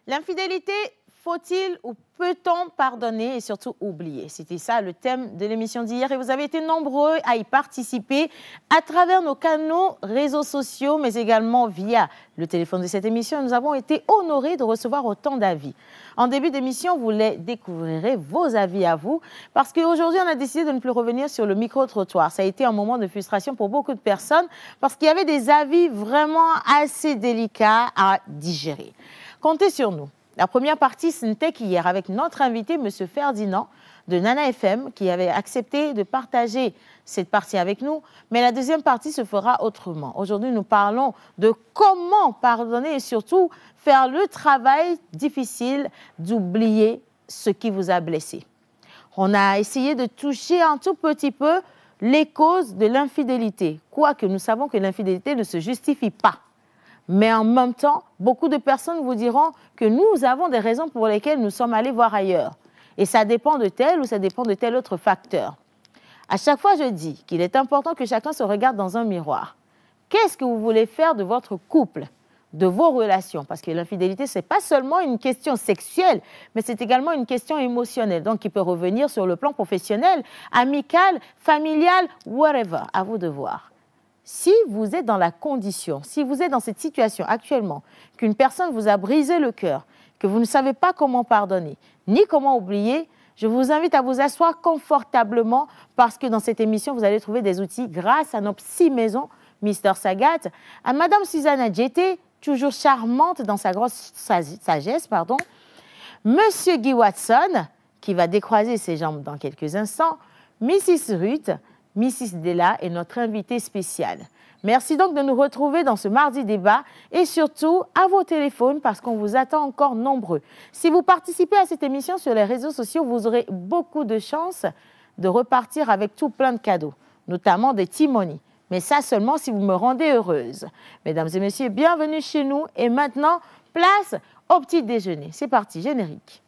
L'infidélité, faut-il ou peut-on pardonner et surtout oublier? C'était ça le thème de l'émission d'hier et vous avez été nombreux à y participer à travers nos canaux réseaux sociaux, mais également via le téléphone de cette émission. Nous avons été honorés de recevoir autant d'avis. En début d'émission, vous les découvrirez, vos avis à vous, parce qu'aujourd'hui, on a décidé de ne plus revenir sur le micro-trottoir. Ça a été un moment de frustration pour beaucoup de personnes parce qu'il y avait des avis vraiment assez délicats à digérer. Comptez sur nous. La première partie, ce n'était qu'hier avec notre invité, M. Ferdinand de Nana FM, qui avait accepté de partager cette partie avec nous. Mais la deuxième partie se fera autrement. Aujourd'hui, nous parlons de comment pardonner et surtout faire le travail difficile d'oublier ce qui vous a blessé. On a essayé de toucher un tout petit peu les causes de l'infidélité, quoique nous savons que l'infidélité ne se justifie pas. Mais en même temps, beaucoup de personnes vous diront que nous avons des raisons pour lesquelles nous sommes allés voir ailleurs. Et ça dépend de tel ou ça dépend de tel autre facteur. À chaque fois, je dis qu'il est important que chacun se regarde dans un miroir. Qu'est-ce que vous voulez faire de votre couple, de vos relations? Parce que l'infidélité, ce n'est pas seulement une question sexuelle, mais c'est également une question émotionnelle. Donc, qui peut revenir sur le plan professionnel, amical, familial, whatever. À vous de voir. Si vous êtes dans la condition, si vous êtes dans cette situation actuellement, qu'une personne vous a brisé le cœur, que vous ne savez pas comment pardonner, ni comment oublier, je vous invite à vous asseoir confortablement parce que dans cette émission, vous allez trouver des outils grâce à nos psy maison, Mister Sagat, à Madame Susanna Djeté, toujours charmante dans sa grosse sagesse, Monsieur Guy Watson, qui va décroiser ses jambes dans quelques instants, Mrs. Ruth, Mrs. Della est notre invitée spéciale. Merci donc de nous retrouver dans ce mardi débat et surtout à vos téléphones parce qu'on vous attend encore nombreux. Si vous participez à cette émission sur les réseaux sociaux, vous aurez beaucoup de chances de repartir avec tout plein de cadeaux, notamment des Timoni. Mais ça seulement si vous me rendez heureuse. Mesdames et messieurs, bienvenue chez nous et maintenant, place au petit déjeuner. C'est parti, générique.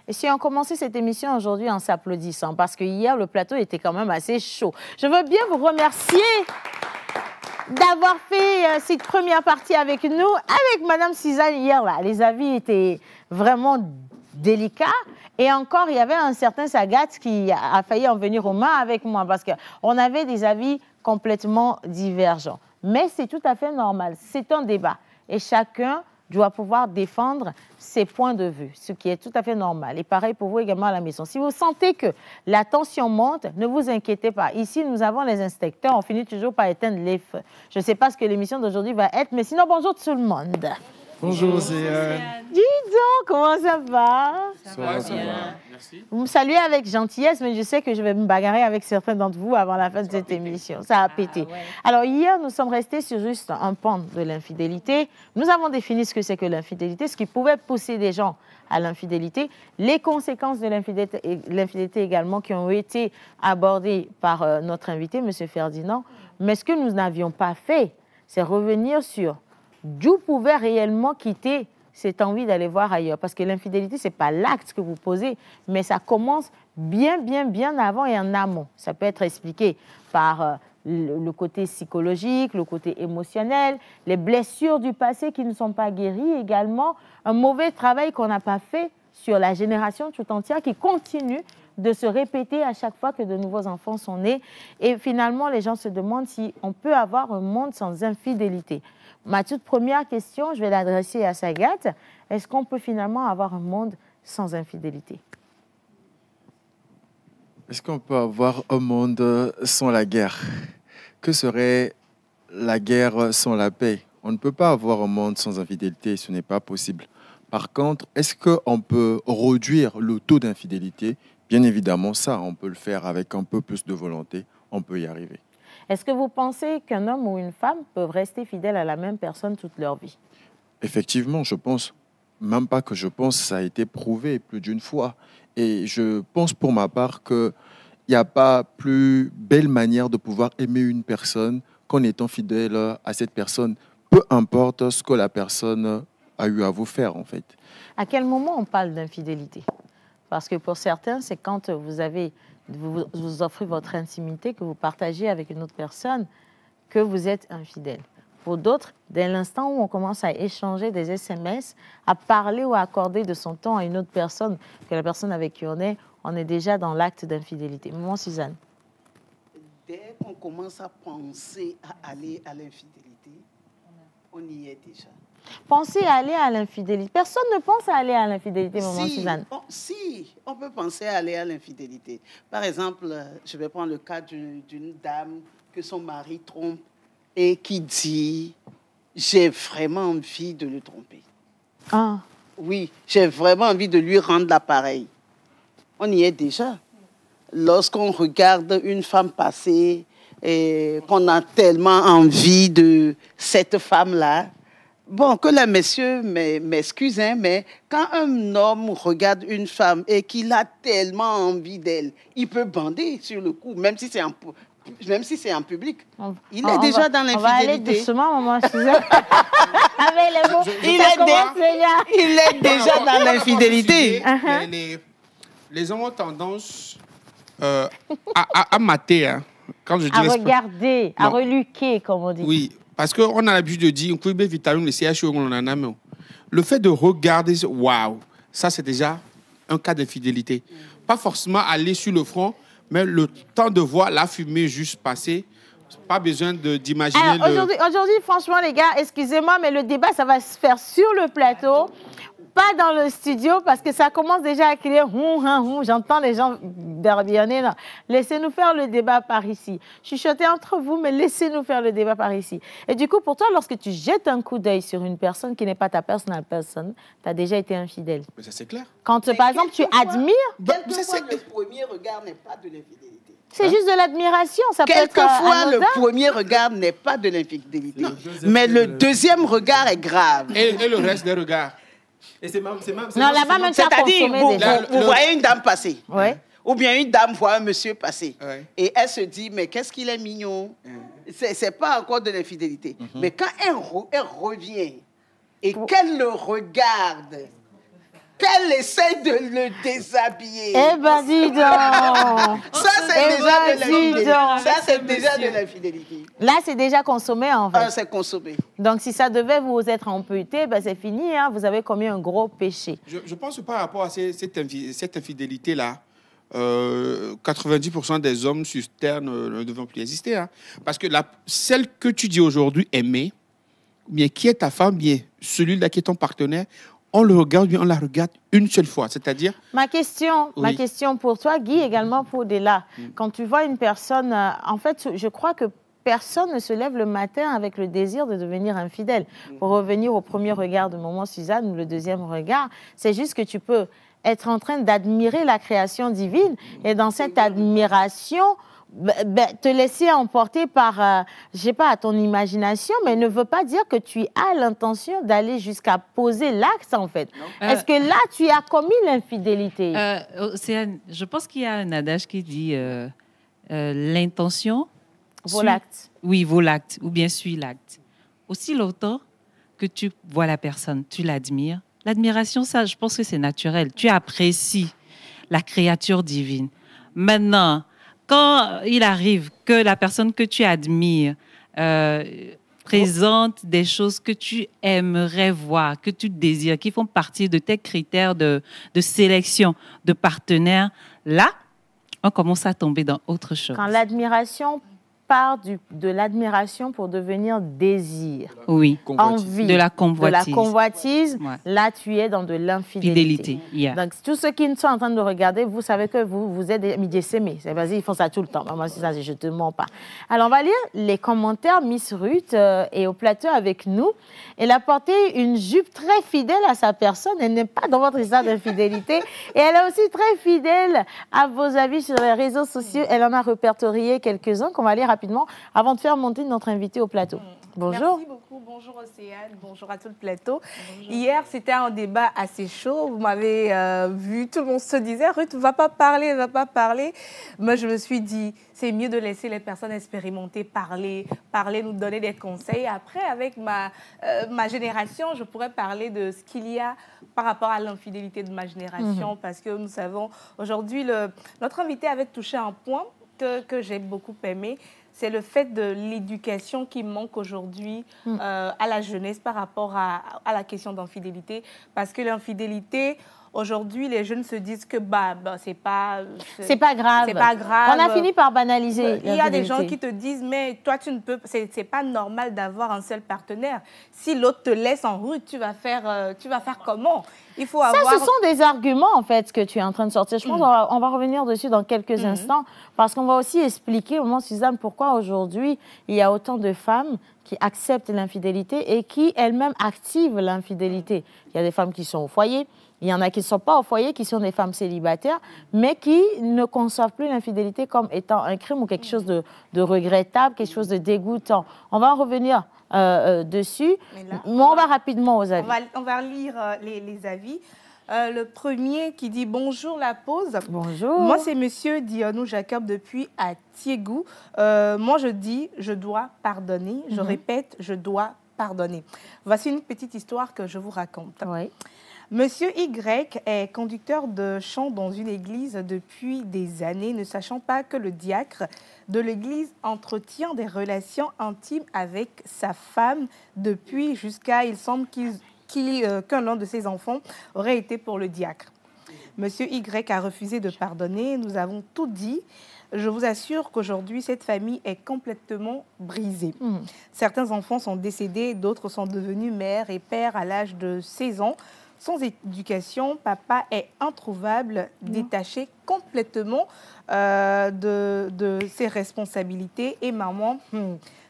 Et si on commençait cette émission aujourd'hui en s'applaudissant, parce que hier, le plateau était quand même assez chaud. Je veux bien vous remercier d'avoir fait cette première partie avec nous. Avec Madame Suzanne hier, là, les avis étaient vraiment délicats. Et encore, il y avait un certain Sagat qui a failli en venir aux mains avec moi, parce qu'on avait des avis complètement divergents. Mais c'est tout à fait normal, c'est un débat. Et chacun doit pouvoir défendre ses points de vue, ce qui est tout à fait normal. Et pareil pour vous également à la maison. Si vous sentez que la tension monte, ne vous inquiétez pas. Ici, nous avons les inspecteurs, on finit toujours par éteindre les feux. Je ne sais pas ce que l'émission d'aujourd'hui va être, mais sinon, bonjour tout le monde. Bonjour Zéane. Dis donc, comment ça va? Ça va bien. Merci. Vous me saluez avec gentillesse, mais je sais que je vais me bagarrer avec certains d'entre vous avant la fin de cette émission. Ça a pété. Ouais. Alors hier, nous sommes restés sur juste un pan de l'infidélité. Nous avons défini ce que c'est que l'infidélité, ce qui pouvait pousser des gens à l'infidélité, les conséquences de l'infidélité également qui ont été abordées par notre invité, M. Ferdinand. Mais ce que nous n'avions pas fait, c'est revenir sur d'où pouvait réellement quitter cette envie d'aller voir ailleurs. Parce que l'infidélité, ce n'est pas l'acte que vous posez, mais ça commence bien avant et en amont. Ça peut être expliqué par le côté psychologique, le côté émotionnel, les blessures du passé qui ne sont pas guéries, également un mauvais travail qu'on n'a pas fait sur la génération tout entière qui continue de se répéter à chaque fois que de nouveaux enfants sont nés. Et finalement, les gens se demandent si on peut avoir un monde sans infidélité. Ma toute première question, je vais l'adresser à Sagat. Est-ce qu'on peut finalement avoir un monde sans infidélité? Est-ce qu'on peut avoir un monde sans la guerre? Que serait la guerre sans la paix? On ne peut pas avoir un monde sans infidélité, ce n'est pas possible. Par contre, est-ce qu'on peut réduire le taux d'infidélité? Bien évidemment, ça, on peut le faire avec un peu plus de volonté, on peut y arriver. Est-ce que vous pensez qu'un homme ou une femme peuvent rester fidèles à la même personne toute leur vie? Effectivement, je pense, même pas que je pense, ça a été prouvé plus d'une fois. Et je pense pour ma part qu'il n'y a pas plus belle manière de pouvoir aimer une personne qu'en étant fidèle à cette personne, peu importe ce que la personne a eu à vous faire, en fait. À quel moment on parle d'infidélité? Parce que pour certains, c'est quand vous offrez votre intimité, que vous partagez avec une autre personne, que vous êtes infidèle. Pour d'autres, dès l'instant où on commence à échanger des SMS, à parler ou à accorder de son temps à une autre personne, que la personne avec qui on est déjà dans l'acte d'infidélité. Maman Suzanne. Dès qu'on commence à penser à aller à l'infidélité, on y est déjà. Penser à aller à l'infidélité. Personne ne pense à aller à l'infidélité, maman Suzanne. Si, on peut penser à aller à l'infidélité. Par exemple, je vais prendre le cas d'une dame que son mari trompe et qui dit « j'ai vraiment envie de le tromper ». Ah. Oui, j'ai vraiment envie de lui rendre l'appareil. On y est déjà. Lorsqu'on regarde une femme passer et qu'on a tellement envie de cette femme-là, bon, que les messieurs m'excusent, hein, mais quand un homme regarde une femme et qu'il a tellement envie d'elle, il peut bander sur le coup, même si c'est en public. Il est déjà dans l'infidélité. On va aller doucement, maman Suzanne. Avec les mots, il est déjà dans l'infidélité. Les hommes ont tendance à mater, hein, quand je dis à regarder, à reluquer, comme on dit. Oui, parce qu'on a l'habitude de dire que les vitamines, les CHU, on en a. Le fait de regarder, waouh, ça c'est déjà un cas d'infidélité. Pas forcément aller sur le front, mais le temps de voir la fumée juste passer, pas besoin d'imaginer. Aujourd'hui, franchement, les gars, excusez-moi, mais le débat, ça va se faire sur le plateau, pas dans le studio, parce que ça commence déjà à crier. J'entends les gens barbillonner là. Laissez-nous faire le débat par ici. Chuchotez entre vous, mais laissez-nous faire le débat par ici. Et du coup, pour toi, lorsque tu jettes un coup d'œil sur une personne qui n'est pas ta personne, tu as déjà été infidèle. Mais ça, c'est clair. Quand, par exemple, tu admires... Quelquefois, le premier regard n'est pas de l'infidélité. C'est juste de l'admiration. Quelquefois, le premier regard n'est pas de l'infidélité. Mais le deuxième regard est grave. Et le reste des regards. Et c'est même c'est-à-dire, vous voyez une dame passer. Ouais. Ou bien une dame voit un monsieur passer. Ouais. Et elle se dit, mais qu'est-ce qu'il est mignon. C'est pas encore de l'infidélité. Mais quand elle revient et qu'elle le regarde, qu'elle essaie de le déshabiller. Eh ben, dis donc. Ça, c'est déjà de l'infidélité. Là, c'est déjà consommé, en fait. C'est consommé. Donc, si ça devait vous être amputé, ben, c'est fini. Hein, vous avez commis un gros péché. Je pense que par rapport à cette infidélité-là, 90% des hommes sur Terre ne devront plus exister. Hein. Parce que celle que tu dis aujourd'hui aimer, bien qui est ta femme, bien celui-là qui est ton partenaire, on le regarde bien, on la regarde une seule fois, c'est-à-dire... Ma question pour toi, Guy, également pour Della. Quand tu vois une personne... en fait, je crois que personne ne se lève le matin avec le désir de devenir infidèle. Pour revenir au premier regard de maman Suzanne ou le deuxième regard, c'est juste que tu peux être en train d'admirer la création divine et dans cette admiration... te laisser emporter par, je sais pas, ton imagination, mais ne veut pas dire que tu as l'intention d'aller jusqu'à poser l'acte, en fait. Est-ce que là, tu as commis l'infidélité? Je pense qu'il y a un adage qui dit l'intention... Vaut l'acte. Oui, vaut l'acte, ou bien suit l'acte. Aussi longtemps que tu vois la personne, tu l'admires. L'admiration, ça, je pense que c'est naturel. Tu apprécies la créature divine. Maintenant... Quand il arrive que la personne que tu admires présente des choses que tu aimerais voir, que tu désires, qui font partie de tes critères de sélection de partenaires, là, on commence à tomber dans autre chose. Quand l'admiration part de l'admiration pour devenir désir. Oui, envie. De la convoitise. Ouais. Là, tu es dans de l'infidélité. Yeah. Donc, tous ceux qui sont en train de regarder, vous savez que vous êtes midi-sémés. Vas-y, ils font ça tout le temps. Moi, c'est ça, je ne te mens pas. Alors, on va lire les commentaires. Miss Ruth est au plateau avec nous. Elle a porté une jupe très fidèle à sa personne. Elle n'est pas dans votre histoire d'infidélité. Et elle est aussi très fidèle à vos avis sur les réseaux sociaux. Elle en a répertorié quelques-uns qu'on va lire rapidement avant de faire monter notre invité au plateau. Bonjour. Merci beaucoup. Bonjour Océane. Bonjour à tout le plateau. Bonjour. Hier, c'était un débat assez chaud. Vous m'avez vu, tout le monde se disait, Ruth, va pas parler, va pas parler. Moi, je me suis dit, c'est mieux de laisser les personnes expérimenter, parler, nous donner des conseils. Après, avec ma génération, je pourrais parler de ce qu'il y a par rapport à l'infidélité de ma génération, parce que nous savons, aujourd'hui, notre invité avait touché un point que j'ai beaucoup aimé. C'est le fait de l'éducation qui manque aujourd'hui à la jeunesse par rapport à la question d'infidélité. Parce que l'infidélité, aujourd'hui, les jeunes se disent que c'est pas grave. C'est pas grave. On a fini par banaliser. Il y a des gens qui te disent, mais toi, tu ne peux. C'est pas normal d'avoir un seul partenaire. Si l'autre te laisse en route, tu vas faire comment? Il faut avoir... Ça, ce sont des arguments, en fait, ce que tu es en train de sortir. Je pense qu'on va revenir dessus dans quelques instants, parce qu'on va aussi expliquer, au moment, Suzanne, pourquoi aujourd'hui, il y a autant de femmes qui acceptent l'infidélité et qui, elles-mêmes, activent l'infidélité. Il y a des femmes qui sont au foyer, il y en a qui ne sont pas au foyer, qui sont des femmes célibataires, mais qui ne conçoivent plus l'infidélité comme étant un crime ou quelque chose de regrettable, quelque chose de dégoûtant. On va en revenir dessus, mais on va rapidement aux avis. On va lire les avis. Le premier qui dit « Bonjour la pause ». Bonjour. Moi, c'est monsieur Dionou Jacob depuis Atiégou. Moi, je dis « Je dois pardonner ». Je répète « Je dois pardonner ». Voici une petite histoire que je vous raconte. Oui. Monsieur Y est conducteur de chant dans une église depuis des années, ne sachant pas que le diacre de l'église entretient des relations intimes avec sa femme depuis jusqu'à, il semble qu'un de ses enfants aurait été pour le diacre. Monsieur Y a refusé de pardonner, nous avons tout dit. Je vous assure qu'aujourd'hui, cette famille est complètement brisée. Certains enfants sont décédés, d'autres sont devenus mères et pères à l'âge de 16 ans. Sans éducation, papa est introuvable, détaché complètement de ses responsabilités. Et maman,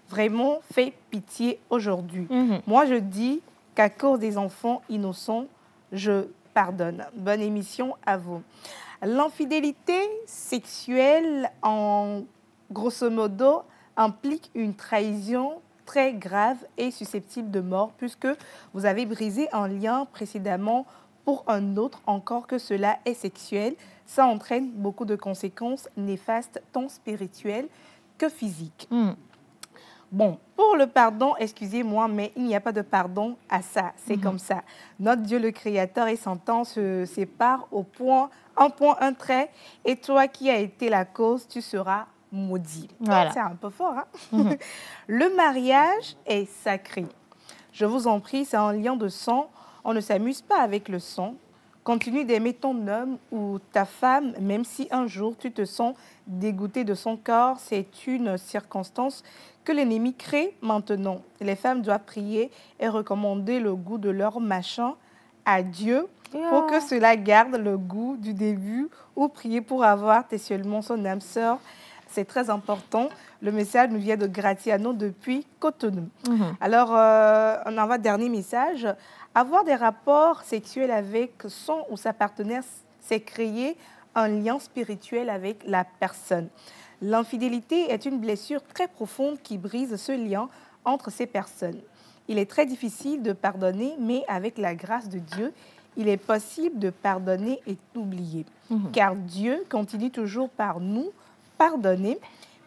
vraiment, fait pitié aujourd'hui. Moi, je dis qu'à cause des enfants innocents, je pardonne. Bonne émission à vous. L'infidélité sexuelle, en grosso modo, implique une trahison très grave et susceptible de mort, puisque vous avez brisé un lien précédemment pour un autre, encore que cela est sexuel. Ça entraîne beaucoup de conséquences néfastes, tant spirituelles que physiques. Bon, pour le pardon, excusez-moi, mais il n'y a pas de pardon à ça. C'est comme ça. Notre Dieu, le Créateur et son temps se séparent au point, un trait. Et toi qui as été la cause, tu seras maudit. Voilà. C'est un peu fort, hein? Le mariage est sacré. Je vous en prie, c'est un lien de sang. On ne s'amuse pas avec le sang. Continue d'aimer ton homme ou ta femme, même si un jour tu te sens dégoûté de son corps. C'est une circonstance que l'ennemi crée maintenant. Les femmes doivent prier et recommander le goût de leur machin à Dieu pour que cela garde le goût du début, ou prier pour avoir seulement son âme sœur. C'est très important. Le message nous vient de Gratiano depuis Cotonou. Alors, on envoie dernier message. Avoir des rapports sexuels avec son ou sa partenaire, c'est créer un lien spirituel avec la personne. L'infidélité est une blessure très profonde qui brise ce lien entre ces personnes. Il est très difficile de pardonner, mais avec la grâce de Dieu, il est possible de pardonner et d'oublier. Car Dieu continue toujours par nous pardonner.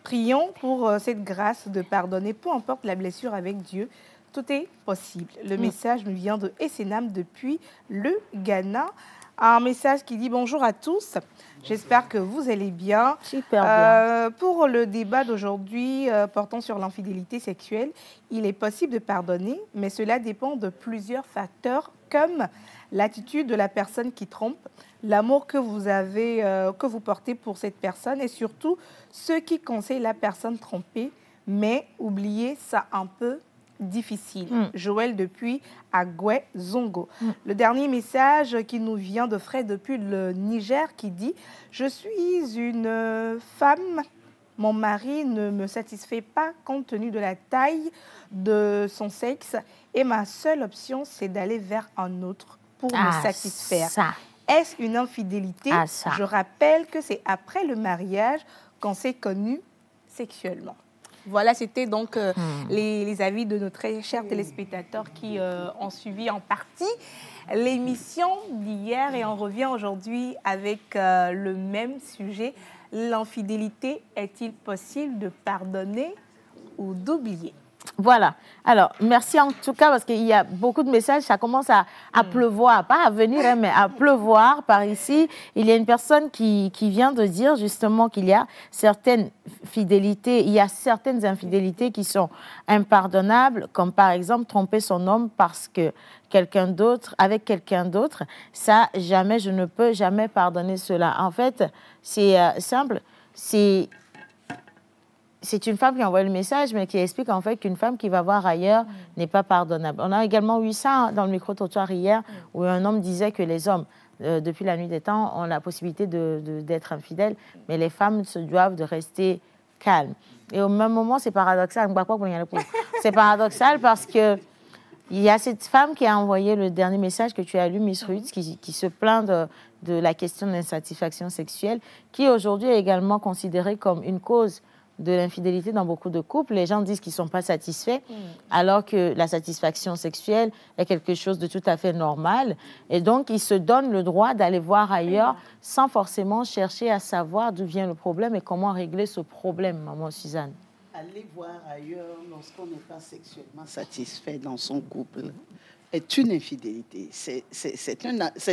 Prions pour cette grâce de pardonner, peu importe la blessure avec Dieu, tout est possible. Le message nous vient de Essenam depuis le Ghana. Un message qui dit bonjour à tous. J'espère que vous allez bien. Super bien. Pour le débat d'aujourd'hui portant sur l'infidélité sexuelle, il est possible de pardonner, mais cela dépend de plusieurs facteurs comme l'attitude de la personne qui trompe, l'amour que vous portez pour cette personne et surtout ceux qui conseillent la personne trompée, mais oubliez ça un peu difficile. Joël depuis Agoué Zongo. Le dernier message qui nous vient de Fred depuis le Niger qui dit « Je suis une femme, mon mari ne me satisfait pas compte tenu de la taille de son sexe et ma seule option c'est d'aller vers un autre pour me satisfaire. » Est-ce une infidélité? Je rappelle que c'est après le mariage qu'on s'est connu sexuellement. Voilà, c'était donc les avis de nos très chers téléspectateurs qui ont suivi en partie l'émission d'hier et on revient aujourd'hui avec le même sujet. L'infidélité, est-il possible de pardonner ou d'oublier? Voilà. Alors, merci en tout cas parce qu'il y a beaucoup de messages. Ça commence à pleuvoir, pas à venir, hein, mais à pleuvoir par ici. Il y a une personne qui vient de dire justement qu'il y a certaines fidélités, il y a certaines infidélités qui sont impardonnables, comme par exemple tromper son homme parce que quelqu'un d'autre, avec quelqu'un d'autre. Ça, jamais, je ne peux jamais pardonner cela. En fait, c'est simple. C'est une femme qui envoie le message, mais qui explique en fait qu'une femme qui va voir ailleurs n'est pas pardonnable. On a également eu ça dans le micro-trottoir hier, où un homme disait que les hommes, depuis la nuit des temps, ont la possibilité d'être infidèles, mais les femmes se doivent de rester calmes. Et au même moment, c'est paradoxal. C'est paradoxal parce que il y a cette femme qui a envoyé le dernier message que tu as lu, Miss Ruth, qui se plaint de la question de l'insatisfaction sexuelle, qui aujourd'hui est également considérée comme une cause de l'infidélité dans beaucoup de couples. Les gens disent qu'ils ne sont pas satisfaits, alors que la satisfaction sexuelle est quelque chose de tout à fait normal. Et donc, ils se donnent le droit d'aller voir ailleurs sans forcément chercher à savoir d'où vient le problème et comment régler ce problème, maman Suzanne. Aller voir ailleurs lorsqu'on n'est pas sexuellement satisfait dans son couple est une infidélité. C'est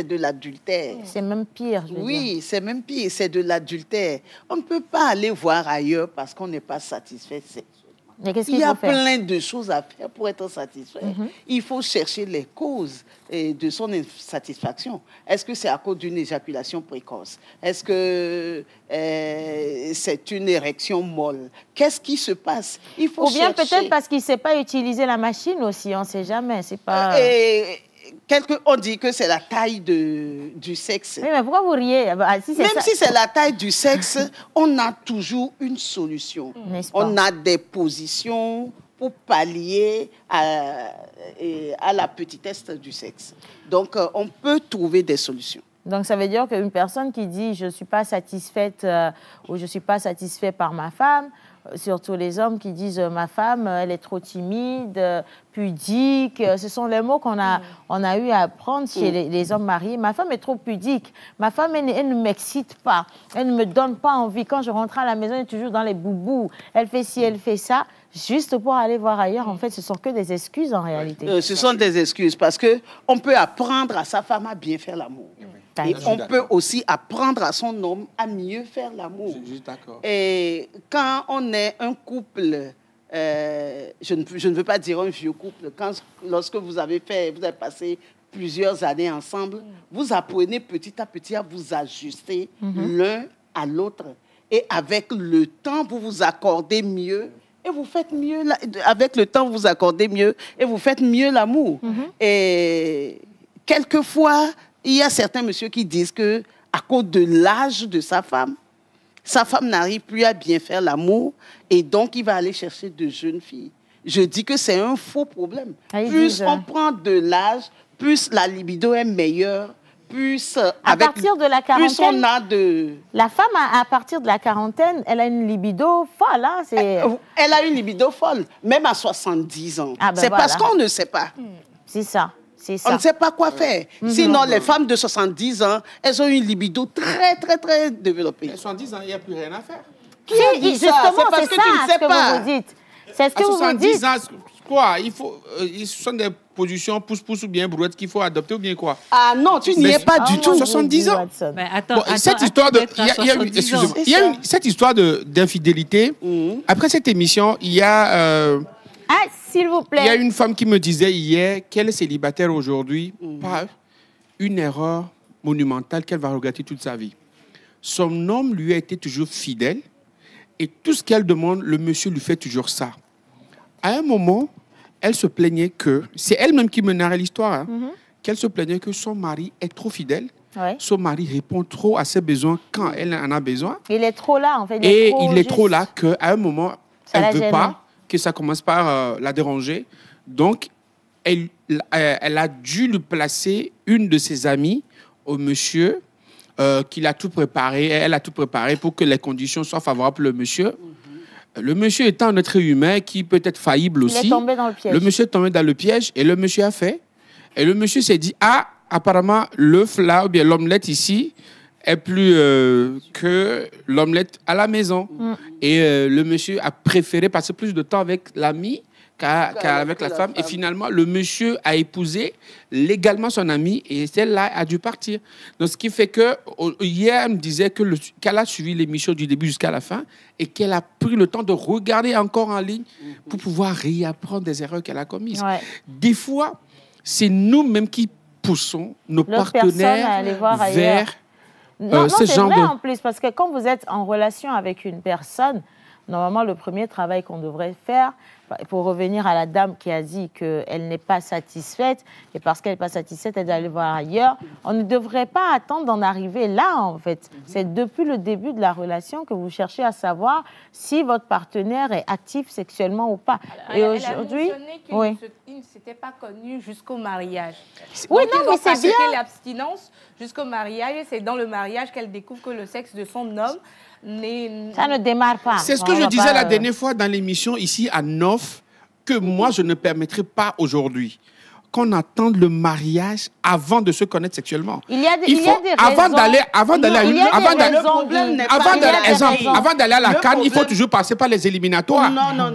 de l'adultère. C'est même pire, je veux dire. Oui, c'est même pire, c'est de l'adultère. On ne peut pas aller voir ailleurs parce qu'on n'est pas satisfait sexuellement. Mais qu'est-ce Il y qu'il a faut faire? plein de choses à faire pour être satisfait. Il faut chercher les causes de son insatisfaction. Est-ce que c'est à cause d'une éjaculation précoce? Est-ce que c'est une érection molle? Qu'est-ce qui se passe? Il faut Ou bien chercher. peut-être parce qu'il ne sait pas utiliser la machine aussi, on ne sait jamais. C'est pas... On dit que c'est la taille du sexe. Oui, mais pourquoi vous riez? Si c'est la taille du sexe, on a toujours une solution. On a des positions pour pallier à la petitesse du sexe. Donc, on peut trouver des solutions. Donc, ça veut dire qu'une personne qui dit « je ne suis pas satisfaite ou je ne suis pas satisfait par ma femme », surtout les hommes qui disent « ma femme, elle est trop timide, pudique », ce sont les mots qu'on a eu à apprendre chez les hommes mariés. « Ma femme est trop pudique, ma femme, elle ne m'excite pas, elle ne me donne pas envie. Quand je rentre à la maison, elle est toujours dans les boubous, elle fait ci, elle fait ça ». Juste pour aller voir ailleurs, en fait, ce ne sont que des excuses en réalité. Ce sont des excuses parce qu'on peut apprendre à sa femme à bien faire l'amour. Et on peut aussi apprendre à son homme à mieux faire l'amour. Je suis d'accord. Et quand on est un couple, je ne veux pas dire un vieux couple, lorsque vous avez passé plusieurs années ensemble, vous apprenez petit à petit à vous ajuster l'un à l'autre. Et avec le temps, vous vous accordez mieux. Et vous faites mieux, avec le temps, vous vous accordez mieux et vous faites mieux l'amour. Et quelquefois, il y a certains messieurs qui disent qu'à cause de l'âge de sa femme n'arrive plus à bien faire l'amour et donc il va aller chercher de jeunes filles. Je dis que c'est un faux problème. Plus on prend de l'âge, plus la libido est meilleure. À partir de la quarantaine, la femme, à partir de la quarantaine, elle a une libido folle. Hein, elle a une libido folle, même à 70 ans. C'est parce qu'on ne sait pas. C'est ça. On ne sait pas quoi faire. Sinon, les femmes de 70 ans, elles ont une libido très, très, très développée. À 70 ans, il n'y a plus rien à faire. Qui a dit ça? C'est parce que tu ne sais pas. C'est ce que vous vous dites. Ans, quoi? Ce sont des positions pouce-pouce ou bien brouette qu'il faut adopter ou bien quoi? Ah non, tu n'y es pas du tout. 70 ans. Mais attends, cette histoire cette histoire d'infidélité, après cette émission, il y a... s'il vous plaît. Il y a une femme qui me disait hier qu'elle est célibataire aujourd'hui par une erreur monumentale qu'elle va regretter toute sa vie. Son homme lui a été toujours fidèle et tout ce qu'elle demande, le monsieur lui fait toujours ça. À un moment, elle se plaignait que, c'est elle-même qui me narrait l'histoire, qu'elle se plaignait que son mari est trop fidèle. Ouais. Son mari répond trop à ses besoins quand elle en a besoin. Il est trop là, en fait. Il est trop là qu'à un moment, elle ne veut pas que ça commence par la déranger. Donc, elle a dû lui placer une de ses amies au monsieur qu'il a tout préparé. Elle a tout préparé pour que les conditions soient favorables pour le monsieur. Le monsieur étant un être humain qui peut être faillible aussi. Il est tombé dans le piège. Le monsieur est tombé dans le piège et le monsieur a fait. Et le monsieur s'est dit, ah, apparemment, l'œuf là, ou bien l'omelette ici, est plus que l'omelette à la maison. Et le monsieur a préféré passer plus de temps avec l'ami qu'avec la femme. Et finalement, le monsieur a épousé légalement son amie et celle-là a dû partir. Donc, ce qui fait que, hier, elle me disait qu'elle a suivi l'émission du début jusqu'à la fin et qu'elle a pris le temps de regarder encore en ligne pour pouvoir réapprendre des erreurs qu'elle a commises. Ouais. Des fois, c'est nous-mêmes qui poussons nos partenaires vers ce genre de... en plus, parce que quand vous êtes en relation avec une personne, normalement, le premier travail qu'on devrait faire, pour revenir à la dame qui a dit qu'elle n'est pas satisfaite, et parce qu'elle n'est pas satisfaite, elle doit aller voir ailleurs, on ne devrait pas attendre d'en arriver là, en fait. C'est depuis le début de la relation que vous cherchez à savoir si votre partenaire est actif sexuellement ou pas. Et aujourd'hui, il ne s'était pas connu jusqu'au mariage. Oui, donc, non, mais c'est bien. L'abstinence jusqu'au mariage, et c'est dans le mariage qu'elle découvre que le sexe de son homme ça ne démarre pas. C'est ce que je disais la dernière fois dans l'émission ici à Nof, que moi je ne permettrai pas aujourd'hui qu'on attende le mariage avant de se connaître sexuellement. Il y a des raisons. Avant d'aller à la CAN, il faut toujours passer par les éliminatoires. Non.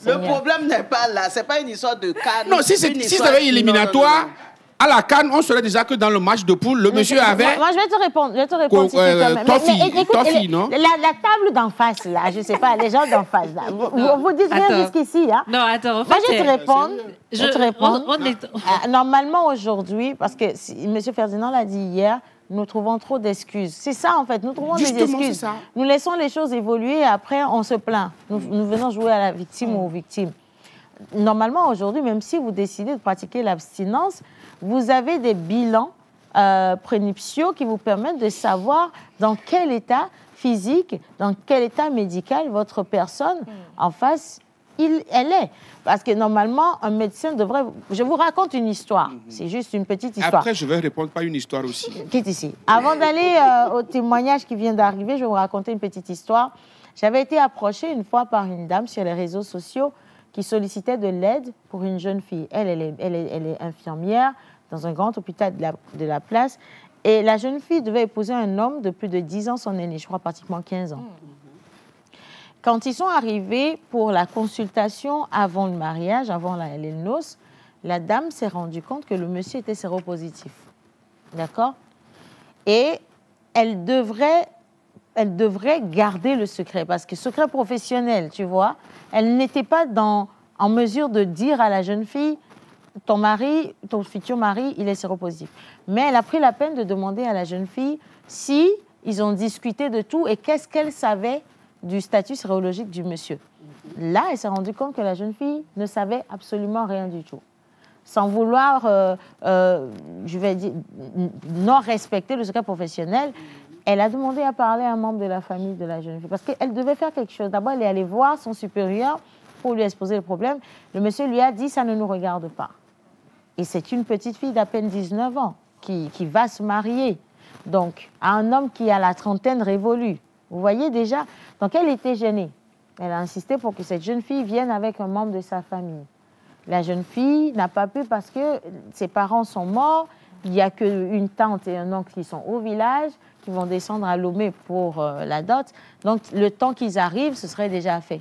Le problème n'est pas là. C'est pas une histoire de CAN. Non, si c'était éliminatoire. À la CAN, on serait déjà que dans le match de poule, le monsieur avait... Moi, je vais te répondre. Toffee, non? La table d'en face, là, je ne sais pas, les gens d'en face, là, vous dites rien jusqu'ici. Hein? Non, attends, en fait... Moi, je vais te répondre. Normalement, aujourd'hui, parce que M. Ferdinand l'a dit hier, nous trouvons trop d'excuses. C'est ça, en fait. Nous trouvons des excuses. Nous laissons les choses évoluer et après, on se plaint. Nous venons jouer à la victime ou aux victimes. Normalement, aujourd'hui, même si vous décidez de pratiquer l'abstinence, vous avez des bilans prénuptiaux qui vous permettent de savoir dans quel état physique, dans quel état médical votre personne en face, elle est. Parce que normalement, un médecin devrait... Je vous raconte une histoire. C'est juste une petite histoire. Après, je vais répondre par une histoire aussi. Quitte ici. Avant d'aller au témoignage qui vient d'arriver, je vais vous raconter une petite histoire. J'avais été approchée une fois par une dame sur les réseaux sociaux qui sollicitait de l'aide pour une jeune fille. Elle est infirmière dans un grand hôpital de la place. Et la jeune fille devait épouser un homme de plus de 10 ans, son aîné, je crois pratiquement 15 ans. Quand ils sont arrivés pour la consultation avant le mariage, avant les noces, la dame s'est rendue compte que le monsieur était séropositif. D'accord? Et elle devrait garder le secret, parce que secret professionnel, tu vois, elle n'était pas en mesure de dire à la jeune fille, ton futur mari, il est séropositif. Mais elle a pris la peine de demander à la jeune fille si ils ont discuté de tout et qu'est-ce qu'elle savait du statut sérologique du monsieur. Là, elle s'est rendue compte que la jeune fille ne savait absolument rien du tout. Sans vouloir, je vais dire, non respecter le secret professionnel, elle a demandé à parler à un membre de la famille de la jeune fille. Parce qu'elle devait faire quelque chose. D'abord, elle est allée voir son supérieur pour lui exposer le problème. Le monsieur lui a dit, ça ne nous regarde pas. Et c'est une petite fille d'à peine 19 ans qui va se marier. Donc, à un homme qui a la trentaine révolue. Vous voyez déjà? Donc, elle était gênée. Elle a insisté pour que cette jeune fille vienne avec un membre de sa famille. La jeune fille n'a pas pu parce que ses parents sont morts. Il n'y a qu'une tante et un oncle qui sont au village, qui vont descendre à Lomé pour la dot. Donc, le temps qu'ils arrivent, ce serait déjà fait.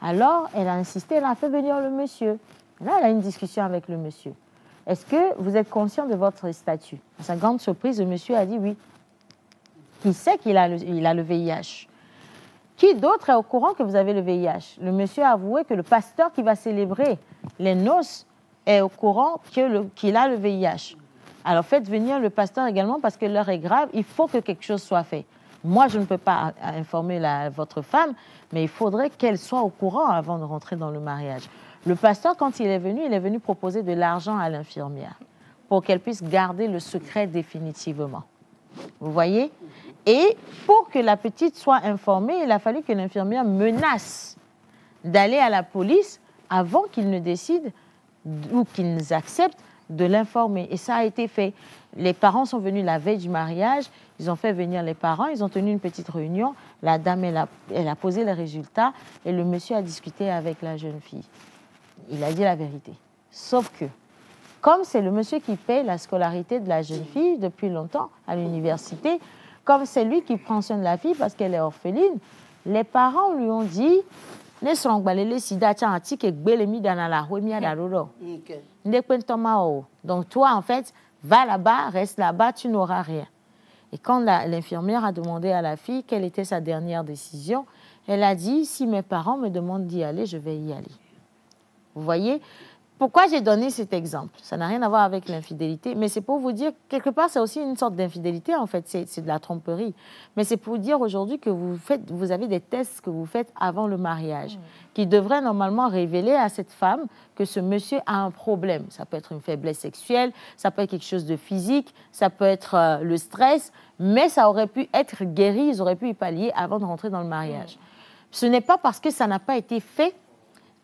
Alors, elle a insisté, elle a fait venir le monsieur. Là, elle a une discussion avec le monsieur. Est-ce que vous êtes conscient de votre statut? À sa grande surprise, le monsieur a dit oui. Il sait qu'il a le VIH. Qui d'autre est au courant que vous avez le VIH? Le monsieur a avoué que le pasteur qui va célébrer les noces est au courant qu'il a le VIH. Alors faites venir le pasteur également parce que l'heure est grave, il faut que quelque chose soit fait. Moi, je ne peux pas informer votre femme, mais il faudrait qu'elle soit au courant avant de rentrer dans le mariage. Le pasteur, quand il est venu proposer de l'argent à l'infirmière pour qu'elle puisse garder le secret définitivement. Vous voyez? Et pour que la petite soit informée, il a fallu que l'infirmière menace d'aller à la police avant qu'ils ne décident ou qu'ils acceptent de l'informer. Et ça a été fait. Les parents sont venus la veille du mariage, ils ont fait venir les parents, ils ont tenu une petite réunion. La dame, elle a posé les résultats et le monsieur a discuté avec la jeune fille. Il a dit la vérité. Sauf que, comme c'est le monsieur qui paye la scolarité de la jeune fille depuis longtemps à l'université, comme c'est lui qui prend soin de la fille parce qu'elle est orpheline, les parents lui ont dit donc toi, en fait, va là-bas, reste là-bas, tu n'auras rien. Et quand l'infirmière a demandé à la fille quelle était sa dernière décision, elle a dit, si mes parents me demandent d'y aller, je vais y aller. Vous voyez ? Pourquoi j'ai donné cet exemple? Ça n'a rien à voir avec l'infidélité, mais c'est pour vous dire, quelque part, c'est aussi une sorte d'infidélité, en fait, c'est de la tromperie. Mais c'est pour vous dire aujourd'hui que vous avez des tests que vous faites avant le mariage, qui devraient normalement révéler à cette femme que ce monsieur a un problème. Ça peut être une faiblesse sexuelle, ça peut être quelque chose de physique, ça peut être le stress, mais ça aurait pu être guéri, ils auraient pu y pallier avant de rentrer dans le mariage. Ce n'est pas parce que ça n'a pas été fait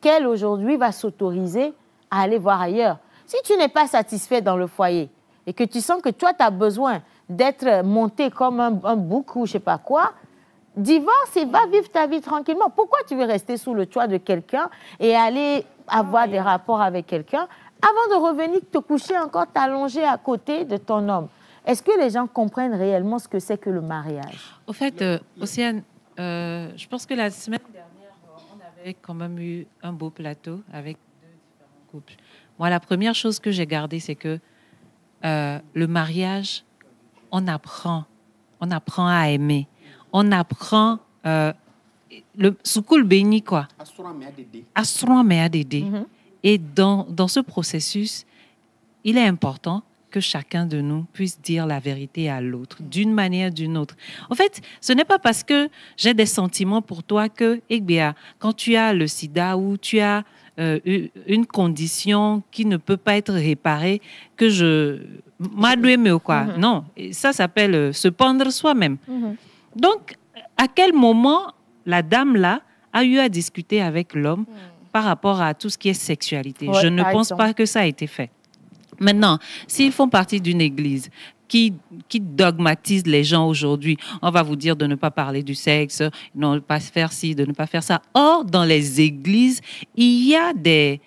qu'elle, aujourd'hui, va s'autoriser à aller voir ailleurs. Si tu n'es pas satisfait dans le foyer et que tu sens que toi, tu as besoin d'être monté comme un bouc ou je ne sais pas quoi, divorce et va vivre ta vie tranquillement. Pourquoi tu veux rester sous le toit de quelqu'un et aller avoir des rapports avec quelqu'un avant de revenir te coucher encore, t'allonger à côté de ton homme? Est-ce que les gens comprennent réellement ce que c'est que le mariage? Au fait, Océane, je pense que la semaine dernière, on avait quand même eu un beau plateau avec couple. Moi, la première chose que j'ai gardée, c'est que le mariage, on apprend à aimer, on apprend le soukul béni quoi. Astron mea dédé. Et dans ce processus, il est important que chacun de nous puisse dire la vérité à l'autre, d'une manière ou d'une autre. En fait, ce n'est pas parce que j'ai des sentiments pour toi que, quand tu as le sida ou tu as une condition qui ne peut pas être réparée, que je m'adoué ou quoi. Non, ça s'appelle se pendre soi-même. Donc, à quel moment la dame-là a eu à discuter avec l'homme par rapport à tout ce qui est sexualité? Je ne pense pas que ça a été fait. Maintenant, s'ils font partie d'une église qui dogmatise les gens aujourd'hui, on va vous dire de ne pas parler du sexe, de ne pas faire ci, de ne pas faire ça. Or, dans les églises, il y a des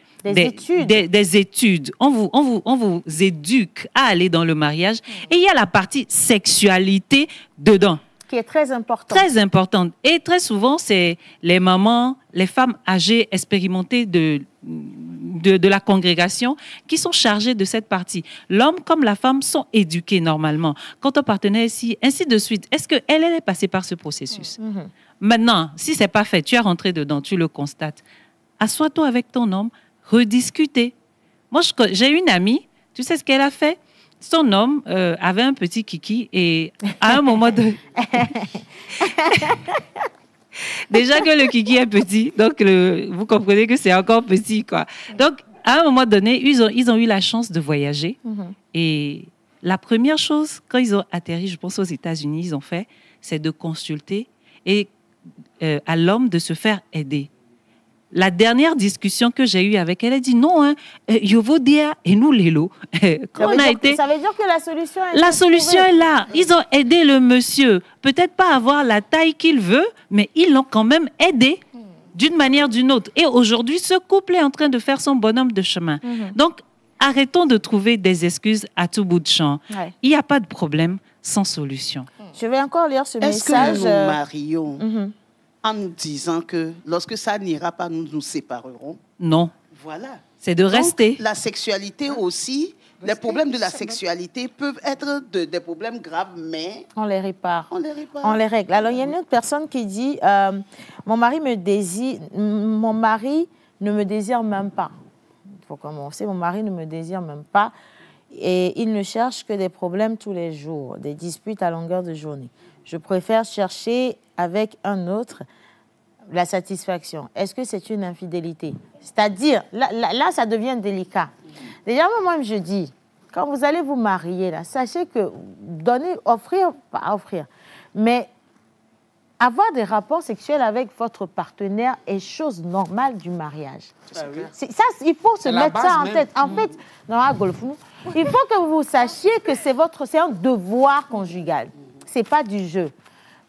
études. On vous éduque à aller dans le mariage et il y a la partie sexualité dedans. Qui est très importante. Très importante. Et très souvent, c'est les mamans, les femmes âgées, expérimentées de la congrégation qui sont chargées de cette partie. L'homme comme la femme sont éduqués normalement. Quand on partenaire ici, ainsi de suite. Est-ce qu'elle est passée par ce processus? Maintenant, si ce n'est pas fait, tu es rentré dedans, tu le constates. Assois-toi avec ton homme, rediscutez. Moi, j'ai une amie, tu sais ce qu'elle a fait? Son homme avait un petit kiki et à un moment donné... Déjà que le kiki est petit, donc vous comprenez que c'est encore petit, quoi. Donc, à un moment donné, ils ont eu la chance de voyager. Et la première chose, quand ils ont atterri, je pense aux États-Unis, ils ont fait, c'est de consulter et à l'homme de se faire aider. La dernière discussion que j'ai eue avec elle, elle dit non, je veux dire, et nous, Lélo, ça veut dire que la solution est là. La solution est là. Ils ont aidé le monsieur. Peut-être pas avoir la taille qu'il veut, mais ils l'ont quand même aidé d'une manière ou d'une autre. Et aujourd'hui, ce couple est en train de faire son bonhomme de chemin. Donc, arrêtons de trouver des excuses à tout bout de champ. Il n'y a pas de problème sans solution. Je vais encore lire ce message. Est-ce que nous nous marions en nous disant que lorsque ça n'ira pas, nous nous séparerons? Non. Voilà. C'est de rester. Donc, la sexualité aussi, les problèmes de la sexualité peuvent être des problèmes graves, mais... On les répare. On les répare. On les règle. Alors, il y a une autre personne qui dit mon mari ne me désire même pas. Il faut commencer. Mon mari ne me désire même pas. Et il ne cherche que des problèmes tous les jours, des disputes à longueur de journée. Je préfère chercher avec un autre la satisfaction. Est-ce que c'est une infidélité? C'est-à-dire, là, ça devient délicat. Déjà, moi, je dis, quand vous allez vous marier, là, sachez que donner, offrir, pas offrir, mais avoir des rapports sexuels avec votre partenaire est chose normale du mariage. Ça, il faut se mettre ça en tête. En fait, il faut que vous sachiez que c'est un devoir conjugal. Ce n'est pas du jeu.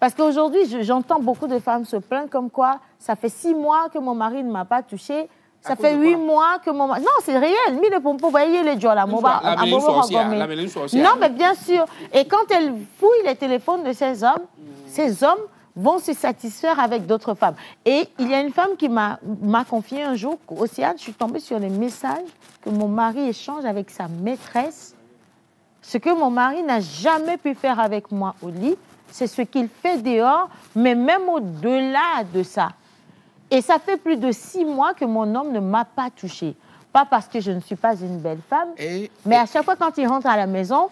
Parce qu'aujourd'hui, j'entends beaucoup de femmes se plaindre comme quoi ça fait 6 mois que mon mari ne m'a pas touchée. Ça fait 8 mois que mon mari... Non, c'est réel. Non, mais bien sûr. Et quand elle fouille les téléphones de ces hommes vont se satisfaire avec d'autres femmes. Et il y a une femme qui m'a confié un jour, Océane, je suis tombée sur les messages que mon mari échange avec sa maîtresse. Ce que mon mari n'a jamais pu faire avec moi au lit, c'est ce qu'il fait dehors, mais même au-delà de ça. Et ça fait plus de 6 mois que mon homme ne m'a pas touchée. Pas parce que je ne suis pas une belle femme, mais à chaque fois quand il rentre à la maison,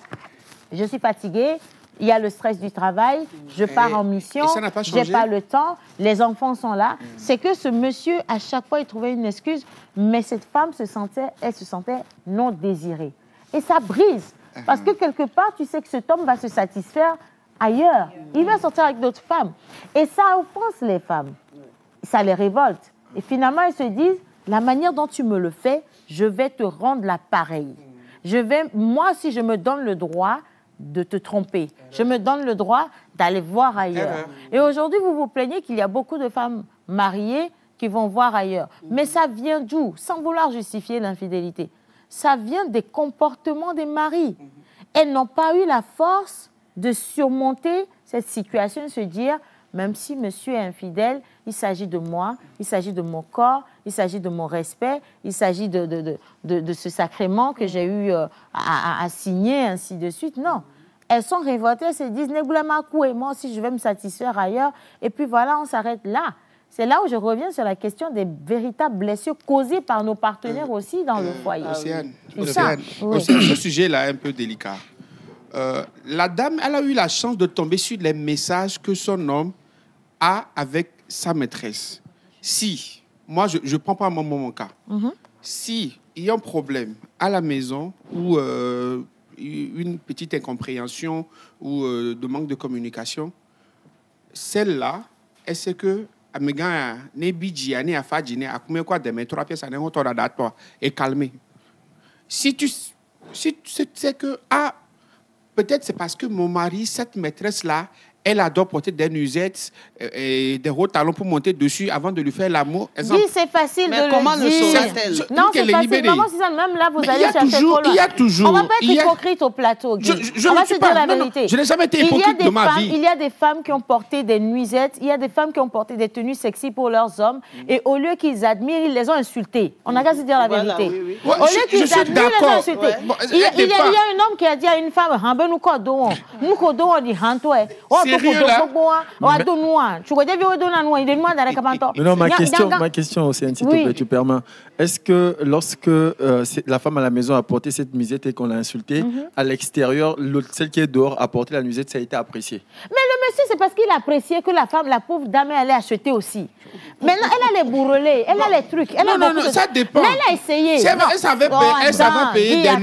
je suis fatiguée, il y a le stress du travail, je pars en mission, je n'ai pas le temps, les enfants sont là. C'est que ce monsieur, à chaque fois, il trouvait une excuse, mais cette femme se sentait non désirée. Et ça brise, parce que quelque part, tu sais que cet homme va se satisfaire ailleurs. Il va sortir avec d'autres femmes. Et ça offense les femmes. Ça les révolte. Et finalement, elles se disent, la manière dont tu me le fais, je vais te rendre la pareille. Moi aussi, je me donne le droit de te tromper. Je me donne le droit d'aller voir ailleurs. Et aujourd'hui, vous vous plaignez qu'il y a beaucoup de femmes mariées qui vont voir ailleurs. Mais ça vient d'où? Sans vouloir justifier l'infidélité. Ça vient des comportements des maris. Elles n'ont pas eu la force de surmonter cette situation et se dire, même si monsieur est infidèle, il s'agit de moi, il s'agit de mon corps, il s'agit de mon respect, il s'agit de ce sacrement que j'ai eu à signer, ainsi de suite. Non. Elles sont révoltées, elles se disent, et moi aussi je vais me satisfaire ailleurs. Et puis voilà, on s'arrête là. C'est là où je reviens sur la question des véritables blessures causées par nos partenaires aussi dans le foyer. Océane, ce sujet-là est un peu délicat. La dame, elle a eu la chance de tomber sur les messages que son homme a avec sa maîtresse. Si, moi je ne prends pas mon cas, si il y a un problème à la maison ou une petite incompréhension ou de manque de communication, celle-là, elle sait que et calmer. Si tu sais que peut-être c'est parce que mon mari, cette maîtresse-là, elle adore porter des nuisettes et des hauts talons pour monter dessus avant de lui faire l'amour. Oui, c'est facile mais de le dire. Mais comment le saura-t-elle? Non, c'est facile. Maman, même là, vous allez chercher trop loin. Il y a toujours... On ne va pas être hypocrite au plateau, Guy. On va se dire la vérité. Je n'ai jamais été hypocrite de ma vie. Il y a des femmes qui ont porté des nuisettes, il y a des femmes qui ont porté des tenues sexy pour leurs hommes, et au lieu qu'ils admirent, ils les ont insultés. On n'a qu'à se dire la vérité. Au lieu qu'ils admirent, ils les ont insultés. Il y a un homme qui a dit à une femme, sérieux là? Non, ma question, Océane, s'il te plaît, tu permets. Est-ce que lorsque la femme à la maison a porté cette nuisette et qu'on l'a insultée, à l'extérieur, celle qui est dehors a porté la nuisette, ça a été apprécié? Mais le monsieur, c'est parce qu'il appréciait que la femme, la pauvre dame, allait acheter aussi. Maintenant, elle a les bourrelets, elle a les trucs. Non, ça dépend. Mais elle a essayé. Elle savait payer des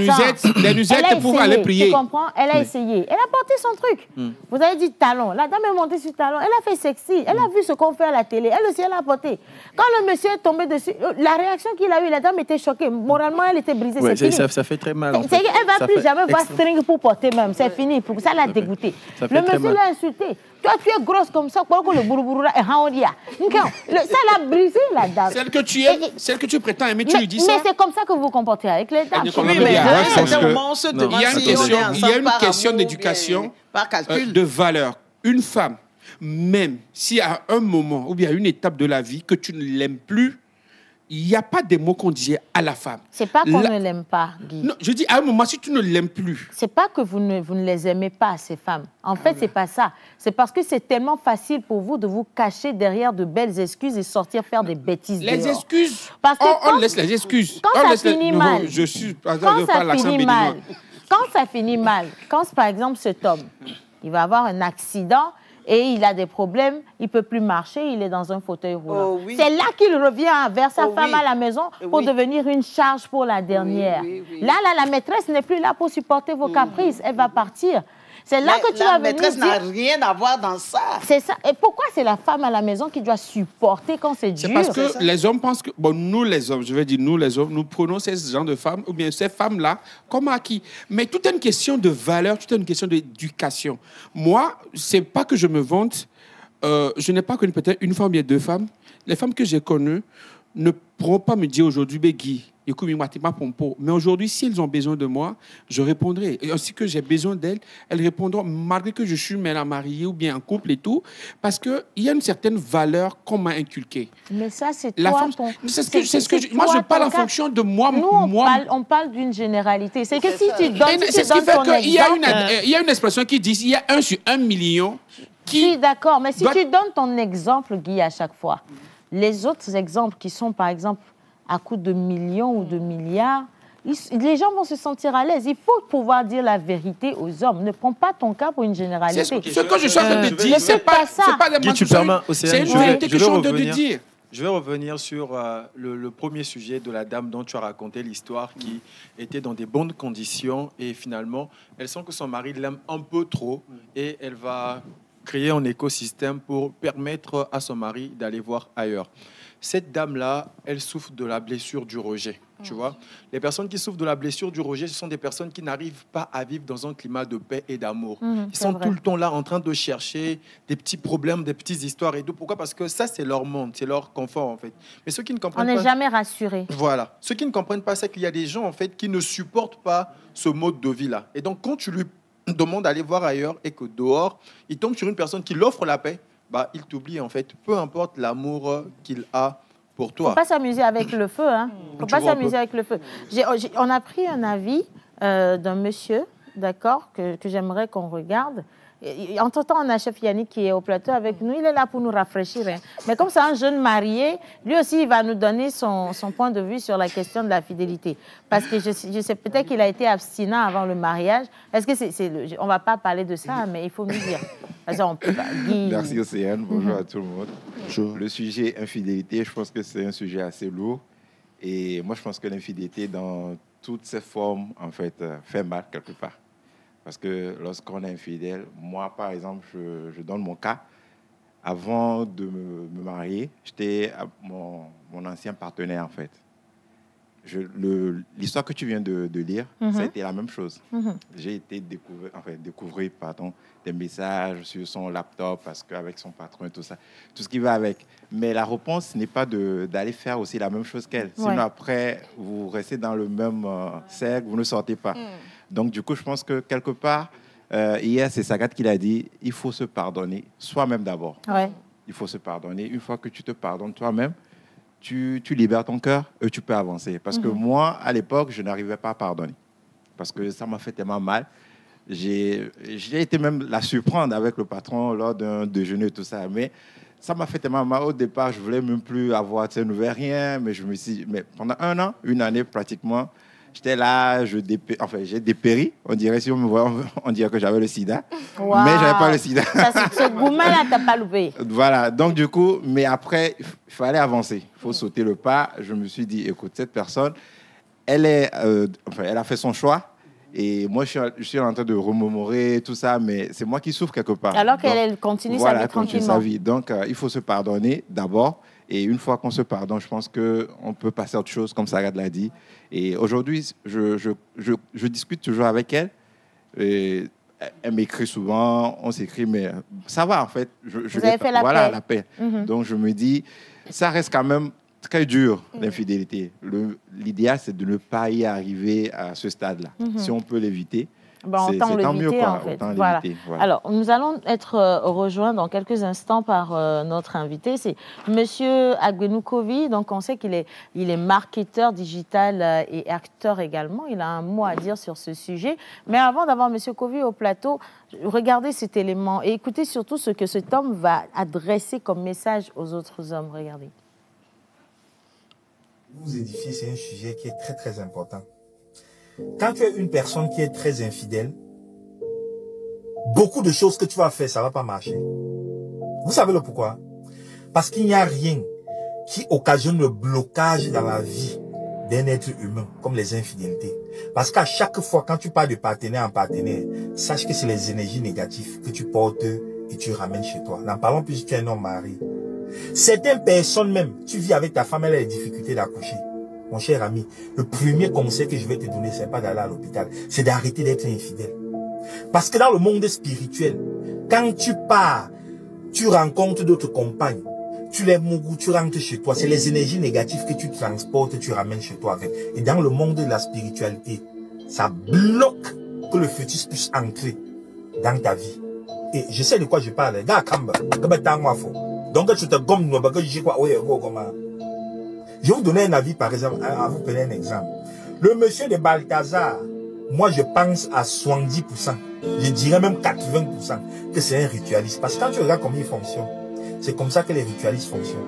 nuisettes pour aller prier. Tu comprends? Elle a essayé. Elle a porté son truc. Vous avez dit talon. La dame est montée sur talon. Elle a fait sexy. Elle a vu ce qu'on fait à la télé. Elle aussi, elle a porté. Quand le monsieur est tombé dessus, la réaction qu'il a eue, la dame était choquée. Moralement, elle était brisée. Ouais, c'est fini. Ça fait très mal. Elle ne va plus jamais voir string pour porter même. C'est fini. Ça l'a dégoûté. Le monsieur l'a insulté. Toi, tu es grosse comme ça. Pourquoi le bourou-bourou est haondia? Ça l'a brisé, la dame. Celle que tu aimes, celle que tu prétends aimer, tu lui dis ça. Mais c'est comme ça que vous vous comportez avec les dames. Oui, mais il y a une question d'éducation, de valeur. Une femme, même si à un moment ou bien à une étape de la vie que tu ne l'aimes plus, il n'y a pas des mots qu'on disait à la femme. C'est pas qu'on ne l'aime pas, Guy. Non, je dis à un moment, si tu ne l'aimes plus. C'est pas que vous ne les aimez pas, ces femmes. En fait, c'est pas ça. C'est parce que c'est tellement facile pour vous de vous cacher derrière de belles excuses et sortir faire des bêtises. Les dehors. Excuses. Parce que on laisse les excuses. Quand ça finit mal. Je suis quand ça finit mal, quand par exemple cet homme, il va avoir un accident et il a des problèmes, il ne peut plus marcher, il est dans un fauteuil roulant. Oh, oui. C'est là qu'il revient vers sa femme à la maison pour devenir une charge pour la dernière. Là, la maîtresse n'est plus là pour supporter vos caprices, elle va partir. C'est là que tu vas venir maîtresse n'a dire... rien à voir dans ça. C'est ça. Et pourquoi c'est la femme à la maison qui doit supporter quand c'est dur? C'est parce que les hommes pensent que... Bon, nous les hommes, je vais dire nous les hommes, nous prenons ces genres de femmes, ou bien ces femmes-là, comme acquis. Mais tout est une question de valeur, tout est une question d'éducation. Moi, c'est pas que je me vante, je n'ai pas connu peut-être une femme ou bien deux femmes. Les femmes que j'ai connues ne pourront pas me dire aujourd'hui, Guy, écoute, mais aujourd'hui, si elles ont besoin de moi, je répondrai. Et ainsi que j'ai besoin d'elles, elles répondront, malgré que je suis mariée ou bien en couple et tout, parce qu'il y a une certaine valeur qu'on m'a inculquée. Mais ça, c'est La toi, femme, ton... moi, je parle en fonction de moi. Nous, on parle d'une généralité. C'est que si tu donnes, c'est ce qui fait qu'il y a une expression qui dit, il y a 1 sur 1 million qui... Je suis d'accord, mais si tu donnes ton exemple, Guy, à chaque fois, les autres exemples qui sont, par exemple, à coût de millions ou de milliards, les gens vont se sentir à l'aise. Il faut pouvoir dire la vérité aux hommes. Ne prends pas ton cas pour une généralité. Ce que je suis en train de dire, c'est pas des mensonges. C'est une vérité que je suis en train de dire. Je vais revenir sur le premier sujet de la dame dont tu as raconté l'histoire, qui était dans des bonnes conditions et finalement, elle sent que son mari l'aime un peu trop et elle va créer un écosystème pour permettre à son mari d'aller voir ailleurs. Cette dame-là, elle souffre de la blessure du rejet, tu vois. Les personnes qui souffrent de la blessure du rejet, ce sont des personnes qui n'arrivent pas à vivre dans un climat de paix et d'amour. Ils sont tout le temps là en train de chercher des petits problèmes, des petites histoires et tout. Pourquoi? Parce que ça, c'est leur monde, c'est leur confort, en fait. Mais ceux qui ne comprennent pas... On n'est jamais rassuré. Voilà. Ceux qui ne comprennent pas, c'est qu'il y a des gens, en fait, qui ne supportent pas ce mode de vie-là. Et donc, quand tu lui demandes d'aller voir ailleurs et que dehors, il tombe sur une personne qui l'offre la paix, bah, il t'oublie en fait, peu importe l'amour qu'il a pour toi. Faut pas s'amuser avec le feu, hein. Faut pas s'amuser avec le feu. On a pris un avis d'un monsieur, d'accord, que j'aimerais qu'on regarde. Entre-temps, on a chef Yannick qui est au plateau avec nous. Il est là pour nous rafraîchir. Hein. Mais comme c'est un jeune marié, lui aussi, il va nous donner son point de vue sur la question de la fidélité. Parce que je sais peut-être qu'il a été abstinent avant le mariage. Est-ce que on ne va pas parler de ça, mais il faut nous dire. On peut pas. Merci Océane, bonjour à tout le monde. Bonjour. Le sujet infidélité, je pense que c'est un sujet assez lourd. Et moi, je pense que l'infidélité, dans toutes ses formes, en fait, fait mal quelque part. Parce que lorsqu'on est infidèle, moi, par exemple, je donne mon cas. Avant de me marier, j'étais mon ancien partenaire, en fait. L'histoire que tu viens de lire, ça a été la même chose. J'ai été découvrir des messages sur son laptop, parce qu'avec son patron et tout ça, tout ce qui va avec. Mais la réponse n'est pas d'aller faire aussi la même chose qu'elle. Sinon, après, vous restez dans le même cercle, vous ne sortez pas. Donc, du coup, je pense que quelque part, hier, c'est Sagat qui l'a dit, il faut se pardonner soi-même d'abord. Ouais. Il faut se pardonner. Une fois que tu te pardonnes toi-même, tu libères ton cœur et tu peux avancer. Parce que moi, à l'époque, je n'arrivais pas à pardonner. Parce que ça m'a fait tellement mal. J'ai été même la surprendre avec le patron lors d'un déjeuner et tout ça. Mais ça m'a fait tellement mal. Au départ, je ne voulais même plus avoir de ces nouvelles, rien. Mais je me suis... Mais pendant une année pratiquement, j'étais là, j'ai dépéri. On dirait, si on me voit, on dirait que j'avais le sida. Wow. Mais je n'avais pas le sida. Ce gourmet-là, tu n'as pas loupé. Voilà. Donc, du coup, mais après, il fallait avancer. Il faut sauter le pas. Je me suis dit, écoute, cette personne, elle a fait son choix. Et moi, je suis en train de remémorer tout ça, mais c'est moi qui souffre quelque part. Alors qu'elle continue sa vie tranquillement. Donc, il faut se pardonner d'abord. Et une fois qu'on se pardonne, je pense qu'on peut passer à autre chose, comme Sagat l'a dit. Et aujourd'hui, je discute toujours avec elle. Et elle m'écrit souvent, on s'écrit, mais ça va en fait. Vous avez fait la paix. Donc je me dis, ça reste quand même très dur, l'infidélité. L'idéal, c'est de ne pas y arriver à ce stade-là. Si on peut l'éviter, c'est tant mieux, quoi. En fait. Voilà. Alors, nous allons être rejoints dans quelques instants par notre invité. C'est Monsieur Agbenou Kovi. Donc, on sait qu'il est marketeur digital et acteur également. Il a un mot à dire sur ce sujet. Mais avant d'avoir Monsieur Kovi au plateau, regardez cet élément et écoutez surtout ce que cet homme va adresser comme message aux autres hommes. Regardez. Vous édifiez, c'est un sujet qui est très, très important. Quand tu es une personne qui est très infidèle, beaucoup de choses que tu vas faire, ça ne va pas marcher. Vous savez le pourquoi? Parce qu'il n'y a rien qui occasionne le blocage dans la vie d'un être humain, comme les infidélités. Parce qu'à chaque fois, quand tu parles de partenaire en partenaire, sache que c'est les énergies négatives que tu portes et tu ramènes chez toi. N'en parlons plus si tu es un homme marié. Certaines personnes même, tu vis avec ta femme, elle a des difficultés d'accoucher. Mon cher ami, le premier conseil que je vais te donner, c'est pas d'aller à l'hôpital, c'est d'arrêter d'être infidèle. Parce que dans le monde spirituel, quand tu pars, tu rencontres d'autres compagnes, tu les mougous, tu rentres chez toi, c'est les énergies négatives que tu transportes, tu ramènes chez toi avec. Et dans le monde de la spiritualité, ça bloque que le fœtus puisse entrer dans ta vie. Et je sais de quoi je parle. Donc, tu te gommes, je vais vous donner un avis, par exemple, à vous donner un exemple. Le monsieur de Balthazar, moi, je pense à 70%, je dirais même 80%, que c'est un ritualiste. Parce que quand tu regardes comment il fonctionne, c'est comme ça que les ritualistes fonctionnent.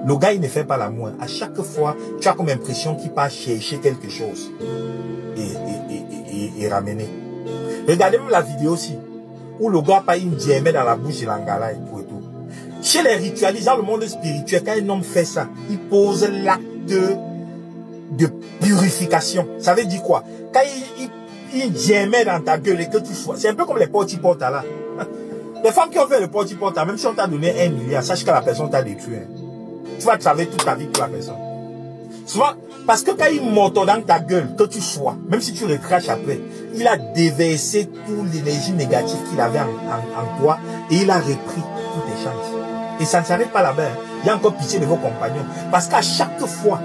Le gars, il ne fait pas l'amour. À chaque fois, tu as comme impression qu'il part chercher quelque chose et ramener. Regardez même la vidéo aussi, où le gars pas une diamètre dans la bouche de l'angala et tout et tout. Chez les ritualistes, dans le monde spirituel, quand un homme fait ça, il pose l'acte de purification. Ça veut dire quoi? Quand il diamètre dans ta gueule et que tu sois, c'est un peu comme les porte-portes là. Les femmes qui ont fait le porte-porte, même si on t'a donné 1 milliard, sache que la personne t'a détruit. Tu vas travailler toute ta vie pour la personne. Souvent, parce que quand il m'entend dans ta gueule, que tu sois, même si tu le craches après, il a déversé toute l'énergie négative qu'il avait en toi et il a repris toutes tes chances. Et ça ne s'arrête pas là-bas. Il y a encore pitié de vos compagnons. Parce qu'à chaque fois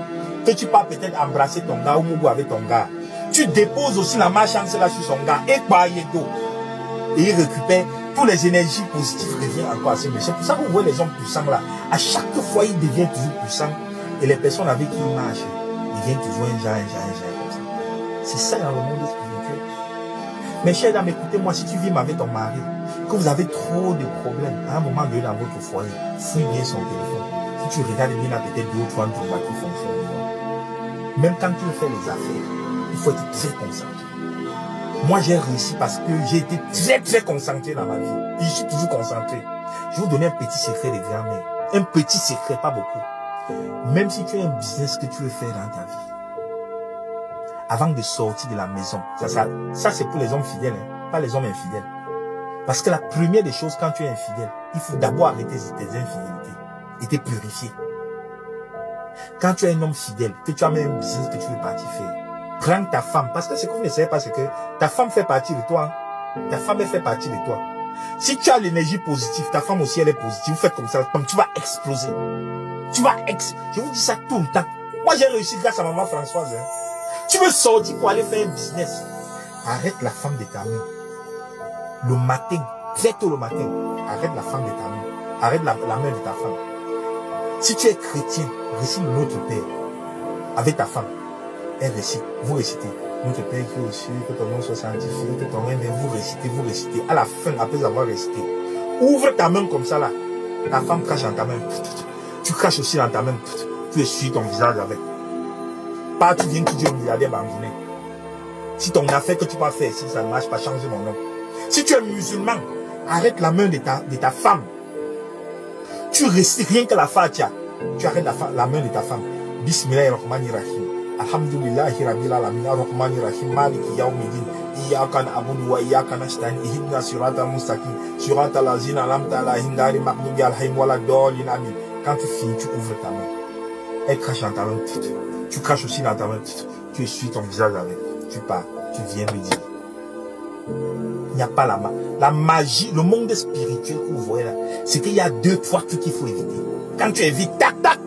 que tu pars peut-être embrasser ton gars ou mougou avec ton gars, tu déposes aussi la malchance là sur son gars et il récupère toutes les énergies positives reviennent encore à ce monsieur. C'est pour ça que vous voyez les hommes puissants là. À chaque fois, ils deviennent toujours puissants. Et les personnes avec qui ils marchent, ils deviennent toujours un genre comme ça. C'est ça dans le monde spirituel. Mes chers dames, écoutez-moi, si tu vis avec ton mari, que vous avez trop de problèmes, à un moment donné dans votre foyer, fouille bien son téléphone. Si tu regardes bien, il y a peut-être 2 ou 3 droits qui fonctionnent. Même quand tu fais les affaires, il faut être très concentré. Moi, j'ai réussi parce que j'ai été très concentré dans ma vie. Et je suis toujours concentré. Je vais vous donner un petit secret de grand-mère. Un petit secret, pas beaucoup. Même si tu as un business que tu veux faire dans ta vie, avant de sortir de la maison, ça c'est pour les hommes fidèles, hein, pas les hommes infidèles. Parce que la première des choses, quand tu es infidèle, il faut d'abord arrêter tes infidélités et te purifier. Quand tu es un homme fidèle, que tu as même un business que tu veux partir faire, prends ta femme, parce que ce que vous ne savez pas, c'est que ta femme fait partie de toi. Hein. Ta femme, elle fait partie de toi. Si tu as l'énergie positive, ta femme aussi, elle est positive. Vous faites comme ça, tu vas exploser. Je vous dis ça tout le temps. Moi, j'ai réussi grâce à maman Françoise. Hein. Tu veux sortir pour aller faire un business. Arrête la femme de ta main. Le matin, très tôt le matin, arrête la femme de ta main. Arrête la main de ta femme. Si tu es chrétien, récite notre Père avec ta femme. Elle récite, vous récitez. Notre Père qui est aux cieux, que ton nom soit sanctifié, que ton règne vienne, vous récitez. À la fin, après avoir récité, ouvre ta main comme ça là. Ta femme crache dans ta main. Tu craches aussi dans ta main. Tu essuies ton visage avec. Pas tu viens, tu dis au milliardaire bandouné. Si ton affaire que tu vas faire, si ça ne marche pas, change mon nom. Si tu es musulman, arrête la main de ta femme. Tu récites rien que la Fatiha. Tu arrêtes la main de ta femme. Bismillahirrahmanirrahim. Alhamdulillahi rabbil alamin arrahmanir rahim maliki yawmiddin iyyaka na'budu wa iyyaka nasta'in ihdinas siratal mustaqim siratal ladzina an'amta alaihim ghayril maghdubi alaihim waladdallin amin. Quand tu finis, tu ouvres ta main. Elle crache dans ta main. Tu craches aussi dans ta main. Tu essuies ton visage avec. Tu pars. Tu viens me dire. Il n'y a pas la magie, le monde spirituel que vous voyez là. C'est qu'il y a 2-3 trucs qu'il faut éviter. Quand tu évites, tac, tac.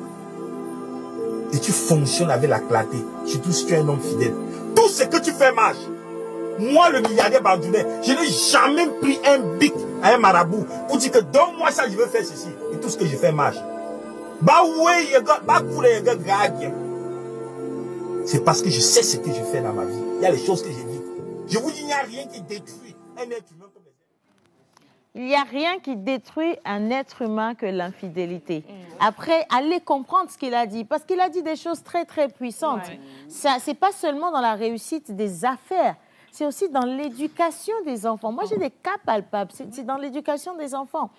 Et tu fonctionnes avec la clarté, surtout si tu es un homme fidèle. Tout ce que tu fais marche. Moi, le milliardaire bandounet, je n'ai jamais pris un bic à un marabout pour dire que donne-moi ça, je veux faire ceci. Et tout ce que je fais marche. C'est parce que je sais ce que je fais dans ma vie. Il y a les choses que j'évite. Je vous dis, il n'y a rien qui détruit un être humain comme il n'y a rien qui détruit un être humain que l'infidélité. Après, allez comprendre ce qu'il a dit, parce qu'il a dit des choses très, très puissantes. Ouais. Ce n'est pas seulement dans la réussite des affaires, c'est aussi dans l'éducation des enfants. Moi, j'ai des cas palpables, c'est dans l'éducation des enfants.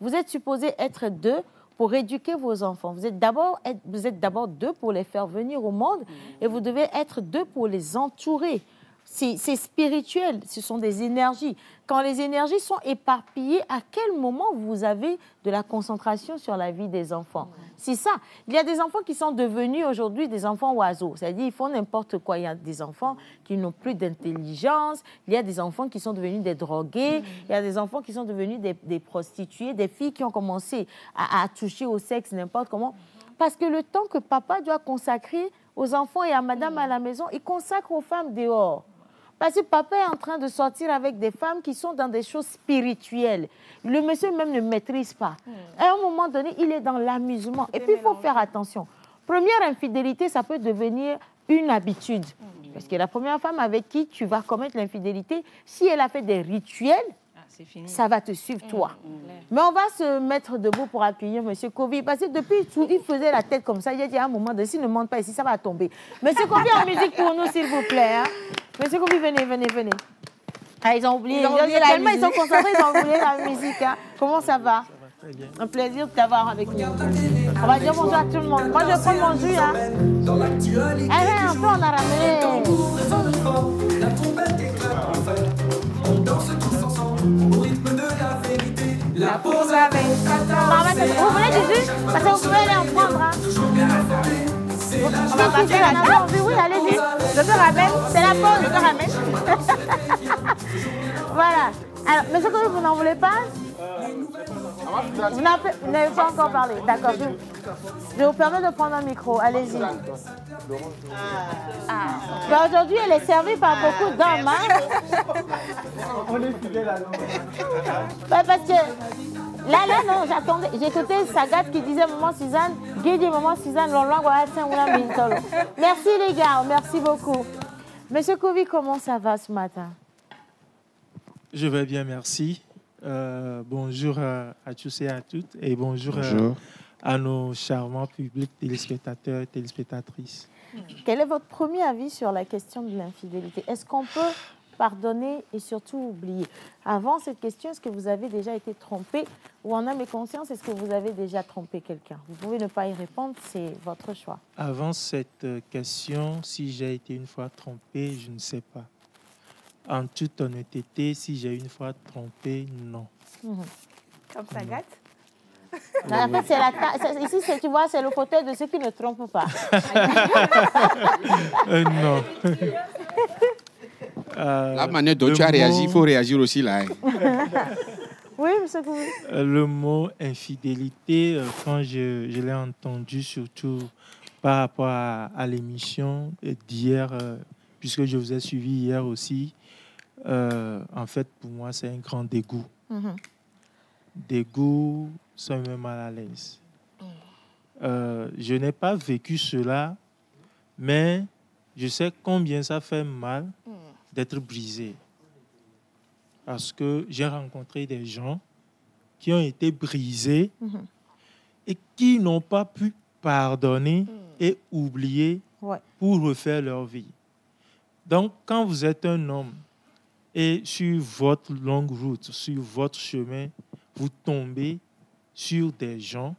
Vous êtes supposés être 2 pour éduquer vos enfants. Vous êtes d'abord deux pour les faire venir au monde et vous devez être deux pour les entourer. C'est spirituel, ce sont des énergies. Quand les énergies sont éparpillées, à quel moment vous avez de la concentration sur la vie des enfants? C'est ça. Il y a des enfants qui sont devenus aujourd'hui des enfants oiseaux. C'est-à-dire ils font n'importe quoi. Il y a des enfants qui n'ont plus d'intelligence. Il y a des enfants qui sont devenus des drogués. Il y a des enfants qui sont devenus des prostituées, des filles qui ont commencé à toucher au sexe n'importe comment. Parce que le temps que papa doit consacrer aux enfants et à madame à la maison, il consacre aux femmes dehors. Parce que papa est en train de sortir avec des femmes qui sont dans des choses spirituelles. Le monsieur même ne maîtrise pas. À un moment donné, il est dans l'amusement. Et puis, il faut faire attention. Première infidélité, ça peut devenir une habitude. Parce que la première femme avec qui tu vas commettre l'infidélité, si elle a fait des rituels, ça va te suivre toi. Mais on va se mettre debout pour accueillir M. Kovi. Parce que depuis tout, il faisait la tête comme ça. Il a dit à un moment de s'il ne monte pas ici, ça va tomber. M. Kovi en musique pour nous, s'il vous plaît. Hein. M. Kovi, venez. Ah, ils ont oublié. Tellement ils sont concentrés, ils ont oublié la musique. Hein. Comment ça va? Très bien. Un plaisir de t'avoir avec nous. On va dire bonjour à tout le monde. Moi, je prends mon jus. Hein. Allez, un peu, on a ramené. On danse tous ensemble au rythme de la vérité. La pause avec Vous voulez du jus? Parce que vous pouvez aller en prendre. Hein. On va passer la pause. Oui, allez-y. Je te ramène. C'est la pause, je te ramène. Voilà. Alors, monsieur Kovi, vous n'en voulez pas? Vous n'avez pas encore parlé. D'accord. Je vous permets de prendre un micro. Allez-y. Aujourd'hui, elle est servie par beaucoup d'hommes. Hein? On est fidèles à nous. Parce que là, non, j'attendais. J'écoutais Sagat qui disait Maman Suzanne, Guédi Maman Suzanne, Merci les gars, merci beaucoup. Monsieur Kovi, comment ça va ce matin? Je vais bien, merci. Bonjour à tous et à toutes et bonjour. À nos charmants publics téléspectateurs et téléspectatrices. Quel est votre premier avis sur la question de l'infidélité? Est-ce qu'on peut pardonner et surtout oublier? Avant cette question, est-ce que vous avez déjà été trompé? Ou en âme et conscience, est-ce que vous avez déjà trompé quelqu'un? Vous pouvez ne pas y répondre, c'est votre choix. Avant cette question, si j'ai été une fois trompé, je ne sais pas. En toute honnêteté, si j'ai une fois trompé, non. Comme Sagat? En fait, ici, tu vois, c'est le fauteuil de ceux qui ne trompent pas. Non. La manière dont tu as réagi, il faut réagir aussi là. Oui, monsieur Kovi. Le mot infidélité, quand je l'ai entendu, surtout par rapport à l'émission d'hier, puisque je vous ai suivi hier aussi, en fait, pour moi, c'est un grand dégoût. Dégoût, ça me met mal à l'aise. Je n'ai pas vécu cela, mais je sais combien ça fait mal d'être brisé. Parce que j'ai rencontré des gens qui ont été brisés et qui n'ont pas pu pardonner et oublier pour refaire leur vie. Donc, quand vous êtes un homme et sur votre longue route, sur votre chemin, vous tombez sur des gens,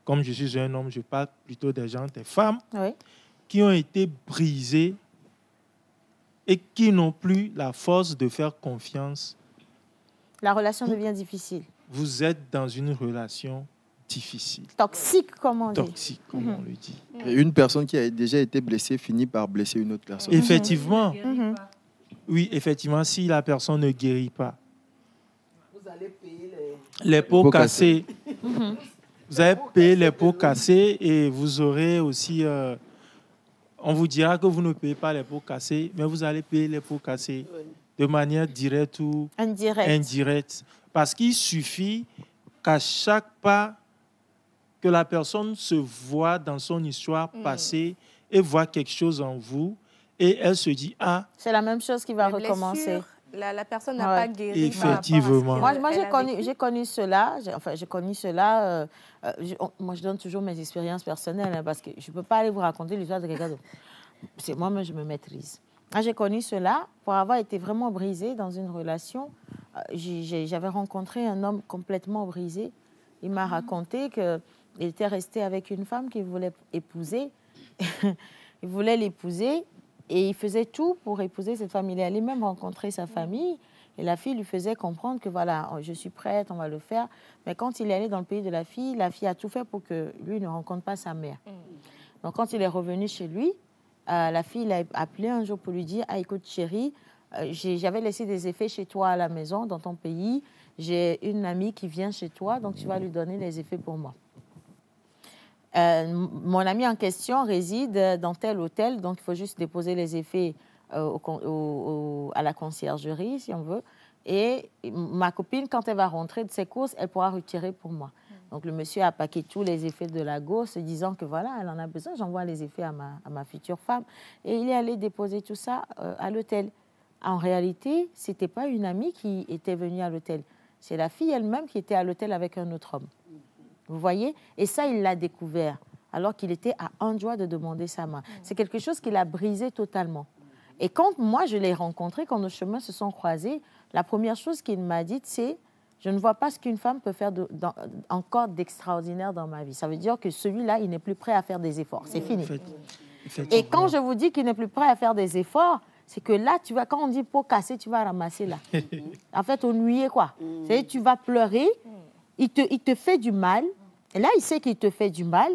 comme je suis un homme, je parle plutôt des gens, des femmes, qui ont été brisées et qui n'ont plus la force de faire confiance. La relation devient difficile. Vous êtes dans une relation difficile. Toxique, comme on dit. Toxique, comme on le dit. Et une personne qui a déjà été blessée finit par blesser une autre personne. Effectivement. Oui, effectivement, si la personne ne guérit pas. Vous allez payer les pots cassés. Vous allez payer les pots cassés et vous aurez aussi... on vous dira que vous ne payez pas les pots cassés, mais vous allez payer les pots cassés de manière directe ou indirecte. Parce qu'il suffit qu'à chaque pas que la personne se voit dans son histoire passée et voit quelque chose en vous, et elle se dit, ah... C'est la même chose qui va recommencer. La personne n'a pas guéri. Effectivement. Moi j'ai connu cela. J'ai connu cela. Moi, je donne toujours mes expériences personnelles parce que je ne peux pas aller vous raconter l'histoire de quelqu'un d'autre. C'est moi-même, je me maîtrise. J'ai connu cela pour avoir été vraiment brisée dans une relation. J'avais rencontré un homme complètement brisé. Il m'a raconté qu'il était resté avec une femme qu'il voulait épouser. Il voulait l'épouser et il faisait tout pour épouser cette femme. Il est allé même rencontrer sa famille et la fille lui faisait comprendre que voilà, je suis prête, on va le faire. Mais quand il est allé dans le pays de la fille a tout fait pour que lui ne rencontre pas sa mère. Donc quand il est revenu chez lui, la fille l'a appelé un jour pour lui dire « Ah, écoute chérie, j'avais laissé des effets chez toi à la maison, dans ton pays. J'ai une amie qui vient chez toi, donc tu vas lui donner les effets pour moi. » Mon ami en question réside dans tel hôtel, donc il faut juste déposer les effets à la conciergerie, si on veut. Et ma copine, quand elle va rentrer de ses courses, elle pourra retirer pour moi. Donc le monsieur a paqué tous les effets de la go, se disant que voilà, elle en a besoin, j'envoie les effets à ma future femme. Et il est allé déposer tout ça à l'hôtel. En réalité, ce n'était pas une amie qui était venue à l'hôtel. C'est la fille elle-même qui était à l'hôtel avec un autre homme. Vous voyez? Et ça, il l'a découvert, alors qu'il était à un doigt de demander sa main. C'est quelque chose qui l'a brisé totalement. Et quand moi, je l'ai rencontré, quand nos chemins se sont croisés, la première chose qu'il m'a dite, c'est « Je ne vois pas ce qu'une femme peut faire encore d'extraordinaire dans ma vie. » Ça veut dire que celui-là, il n'est plus prêt à faire des efforts. C'est fini. Et quand je vous dis qu'il n'est plus prêt à faire des efforts, c'est que là, tu vas, quand on dit pot cassé, tu vas ramasser là. En fait, au nuyer, quoi. C'est-à-dire, tu vas pleurer, il te fait du mal. Et là, il sait qu'il te fait du mal,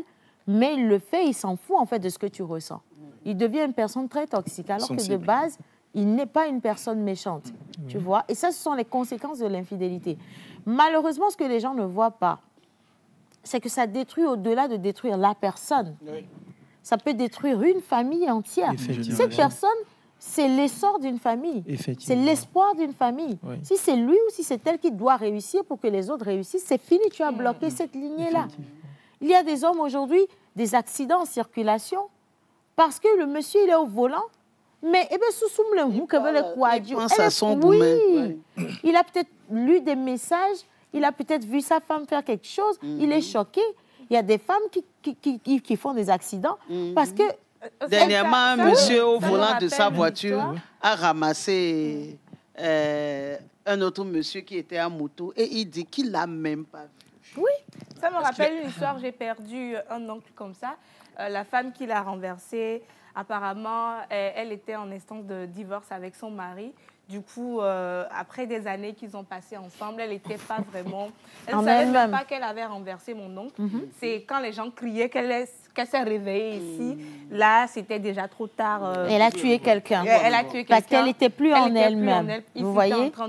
mais il le fait, il s'en fout en fait de ce que tu ressens. Il devient une personne très toxique, alors que de base, il n'est pas une personne méchante. Tu vois? Et ça, ce sont les conséquences de l'infidélité. Malheureusement, ce que les gens ne voient pas, c'est que ça détruit au-delà de détruire la personne. Ça peut détruire une famille entière. Cette personne, c'est l'essor d'une famille. C'est l'espoir d'une famille. Oui. Si c'est lui ou si c'est elle qui doit réussir pour que les autres réussissent, c'est fini, tu as bloqué cette lignée-là. Il y a des hommes aujourd'hui, des accidents en circulation, parce que le monsieur, il est au volant, mais il a peut-être lu des messages, il a peut-être vu sa femme faire quelque chose, il est choqué. Il y a des femmes qui font des accidents parce que dernièrement, un monsieur au volant de sa voiture a ramassé un autre monsieur qui était à moto et il dit qu'il ne l'a même pas vu. Oui, ça me rappelle une histoire. J'ai perdu un oncle comme ça. La femme qui l'a renversé, apparemment, elle était en instance de divorce avec son mari. Du coup, après des années qu'ils ont passées ensemble, elle n'était pas vraiment... Elle ne savait même pas qu'elle avait renversé mon oncle. C'est quand les gens criaient qu'elle s'est réveillée ici. Là, c'était déjà trop tard. Elle a tué quelqu'un. Elle a tué quelqu'un. Parce qu'elle n'était plus en elle-même. Vous voyez? Elle était en train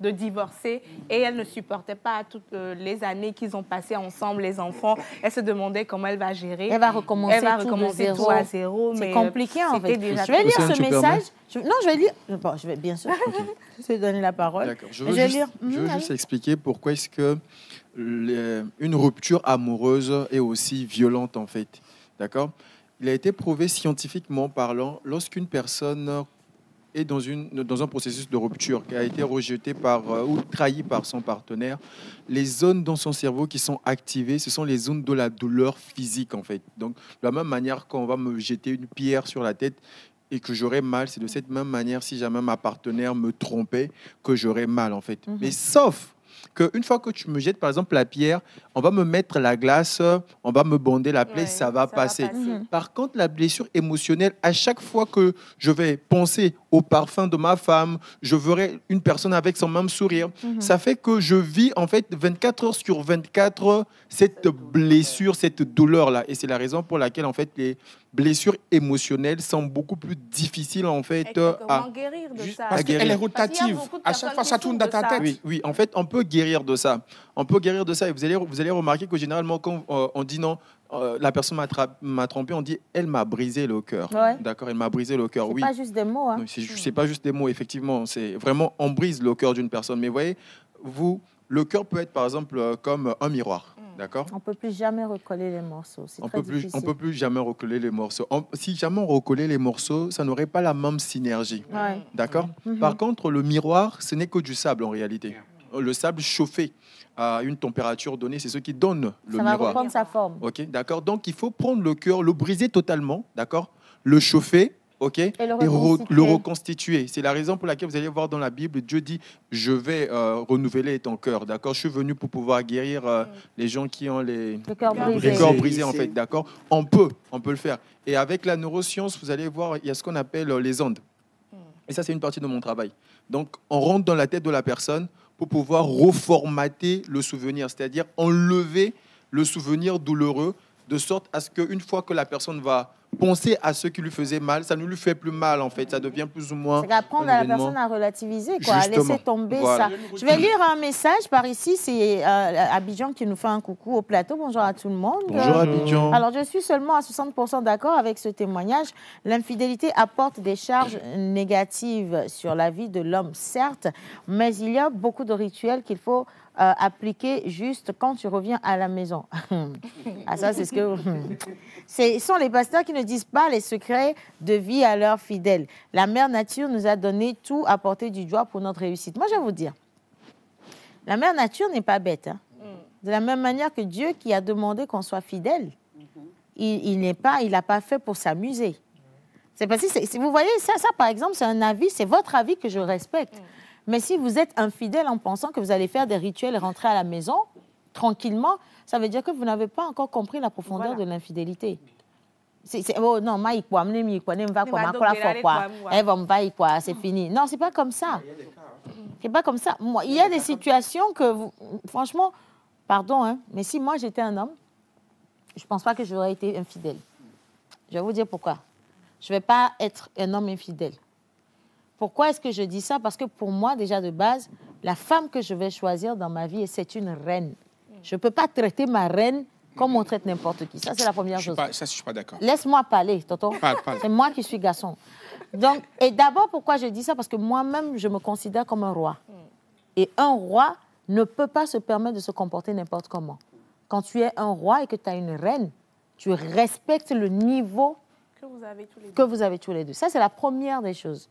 de divorcer et elle ne supportait pas toutes les années qu'ils ont passées ensemble, les enfants. Elle se demandait comment elle va gérer. Elle va recommencer tout à zéro. C'est compliqué en fait. Je vais lire ce message. Non, je vais lire. Bon, je vais bien sûr. Je vais donner la parole. D'accord. Je veux juste expliquer pourquoi est-ce que une rupture amoureuse est aussi violente en fait. D'accord? Il a été prouvé scientifiquement parlant, lorsqu'une personne est dans un processus de rupture, qui a été rejeté ou trahi par son partenaire, les zones dans son cerveau qui sont activées, ce sont les zones de la douleur physique en fait. Donc, de la même manière qu'on va me jeter une pierre sur la tête et que j'aurais mal, c'est de cette même manière, si jamais ma partenaire me trompait, que j'aurais mal en fait. Mais sauf qu'une fois que tu me jettes par exemple la pierre, on va me mettre la glace, on va me bander la plaie, ça va passer. Par contre, la blessure émotionnelle, à chaque fois que je vais penser au parfum de ma femme, je verrai une personne avec son même sourire, ça fait que je vis en fait 24 heures sur 24 cette blessure, cette douleur-là. Et c'est la raison pour laquelle en fait les blessures émotionnelles sont beaucoup plus difficiles en fait à guérir de ça. Parce qu'elle est rotative. À chaque fois, ça tourne dans ta tête. Oui, en fait, on peut guérir de ça. On peut guérir de ça. Et vous allez remarquer que généralement, quand on dit non, la personne m'a trompé, on dit elle m'a brisé le cœur. Ouais. D'accord, elle m'a brisé le cœur. Oui. C'est pas juste des mots. Hein. C'est pas juste des mots, effectivement. C'est vraiment, on brise le cœur d'une personne. Mais vous voyez, le cœur peut être par exemple comme un miroir. D'accord. On ne peut plus jamais recoller les morceaux. On ne peut plus jamais recoller les morceaux. Si jamais on recollait les morceaux, ça n'aurait pas la même synergie. Ouais. D'accord. Par contre, le miroir, ce n'est que du sable en réalité. Le sable chauffé à une température donnée, c'est ce qui donne le miroir. Ça va reprendre sa forme. Ok, d'accord. Donc, il faut prendre le cœur, le briser totalement, d'accord, le chauffer, ok, le reconstituer. C'est la raison pour laquelle vous allez voir dans la Bible, Dieu dit, je vais renouveler ton cœur, d'accord. Je suis venu pour pouvoir guérir les gens qui ont les cœurs brisés, en fait, d'accord. On peut le faire. Et avec la neuroscience, vous allez voir, il y a ce qu'on appelle les ondes. Et ça, c'est une partie de mon travail. Donc, on rentre dans la tête de la personne pour pouvoir reformater le souvenir, c'est-à-dire enlever le souvenir douloureux, de sorte à ce qu'une fois que la personne va penser à ce qui lui faisait mal, ça ne lui fait plus mal en fait, ça devient plus ou moins... C'est apprendre à la personne à relativiser, quoi, à laisser tomber ça. Je vais lire un message par ici, c'est Abidjan qui nous fait un coucou au plateau. Bonjour à tout le monde. Bonjour Abidjan. Alors je suis seulement à 60% d'accord avec ce témoignage. L'infidélité apporte des charges négatives sur la vie de l'homme, certes, mais il y a beaucoup de rituels qu'il faut appliquer juste quand tu reviens à la maison. Ah, ça, c'est ce que... Ce sont les pasteurs qui ne disent pas les secrets de vie à leurs fidèles. La mère nature nous a donné tout à portée du doigt pour notre réussite. Moi, je vais vous dire, la mère nature n'est pas bête. Hein. De la même manière que Dieu qui a demandé qu'on soit fidèle, il n'a pas fait pour s'amuser. C'est parce que, vous voyez, ça, par exemple, c'est un avis, c'est votre avis que je respecte. Mais si vous êtes infidèle en pensant que vous allez faire des rituels et rentrer à la maison, tranquillement, ça veut dire que vous n'avez pas encore compris la profondeur de l'infidélité. Oh non, c'est fini. Non, c'est pas comme ça. C'est pas comme ça. Moi, il y a des situations que, franchement, pardon, hein, mais si moi j'étais un homme, je pense pas que j'aurais été infidèle. Je vais vous dire pourquoi. Je vais pas être un homme infidèle. Pourquoi est-ce que je dis ça? Parce que pour moi, déjà de base, la femme que je vais choisir dans ma vie, c'est une reine. Je ne peux pas traiter ma reine comme on traite n'importe qui. Ça, c'est la première chose. Ça, je ne suis pas d'accord. Laisse-moi parler, tonton. C'est moi qui suis garçon. Donc, et d'abord, pourquoi je dis ça? Parce que moi-même, je me considère comme un roi. Et un roi ne peut pas se permettre de se comporter n'importe comment. Quand tu es un roi et que tu as une reine, tu respectes le niveau que vous avez tous les deux. Ça, c'est la première des choses.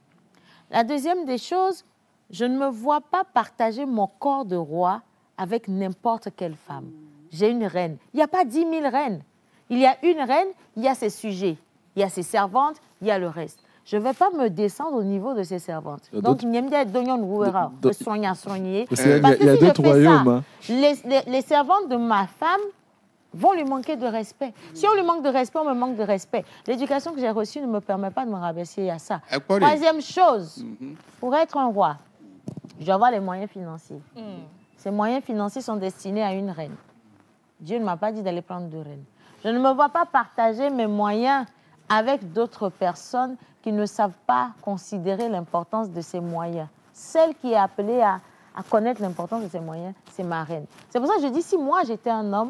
La deuxième des choses, je ne me vois pas partager mon corps de roi avec n'importe quelle femme. J'ai une reine. Il n'y a pas 10 000 reines. Il y a une reine, il y a ses sujets, il y a ses servantes, il y a le reste. Je ne vais pas me descendre au niveau de ces servantes. Donc, il y a deux royaumes. Les servantes de ma femme vont lui manquer de respect. Si on lui manque de respect, on me manque de respect. L'éducation que j'ai reçue ne me permet pas de me rabaisser à ça. Troisième chose, pour être un roi, je dois avoir les moyens financiers. Ces moyens financiers sont destinés à une reine. Dieu ne m'a pas dit d'aller prendre 2 reines. Je ne me vois pas partager mes moyens avec d'autres personnes qui ne savent pas considérer l'importance de ces moyens. Celle qui est appelée à connaître l'importance de ces moyens, c'est ma reine. C'est pour ça que je dis, si moi j'étais un homme,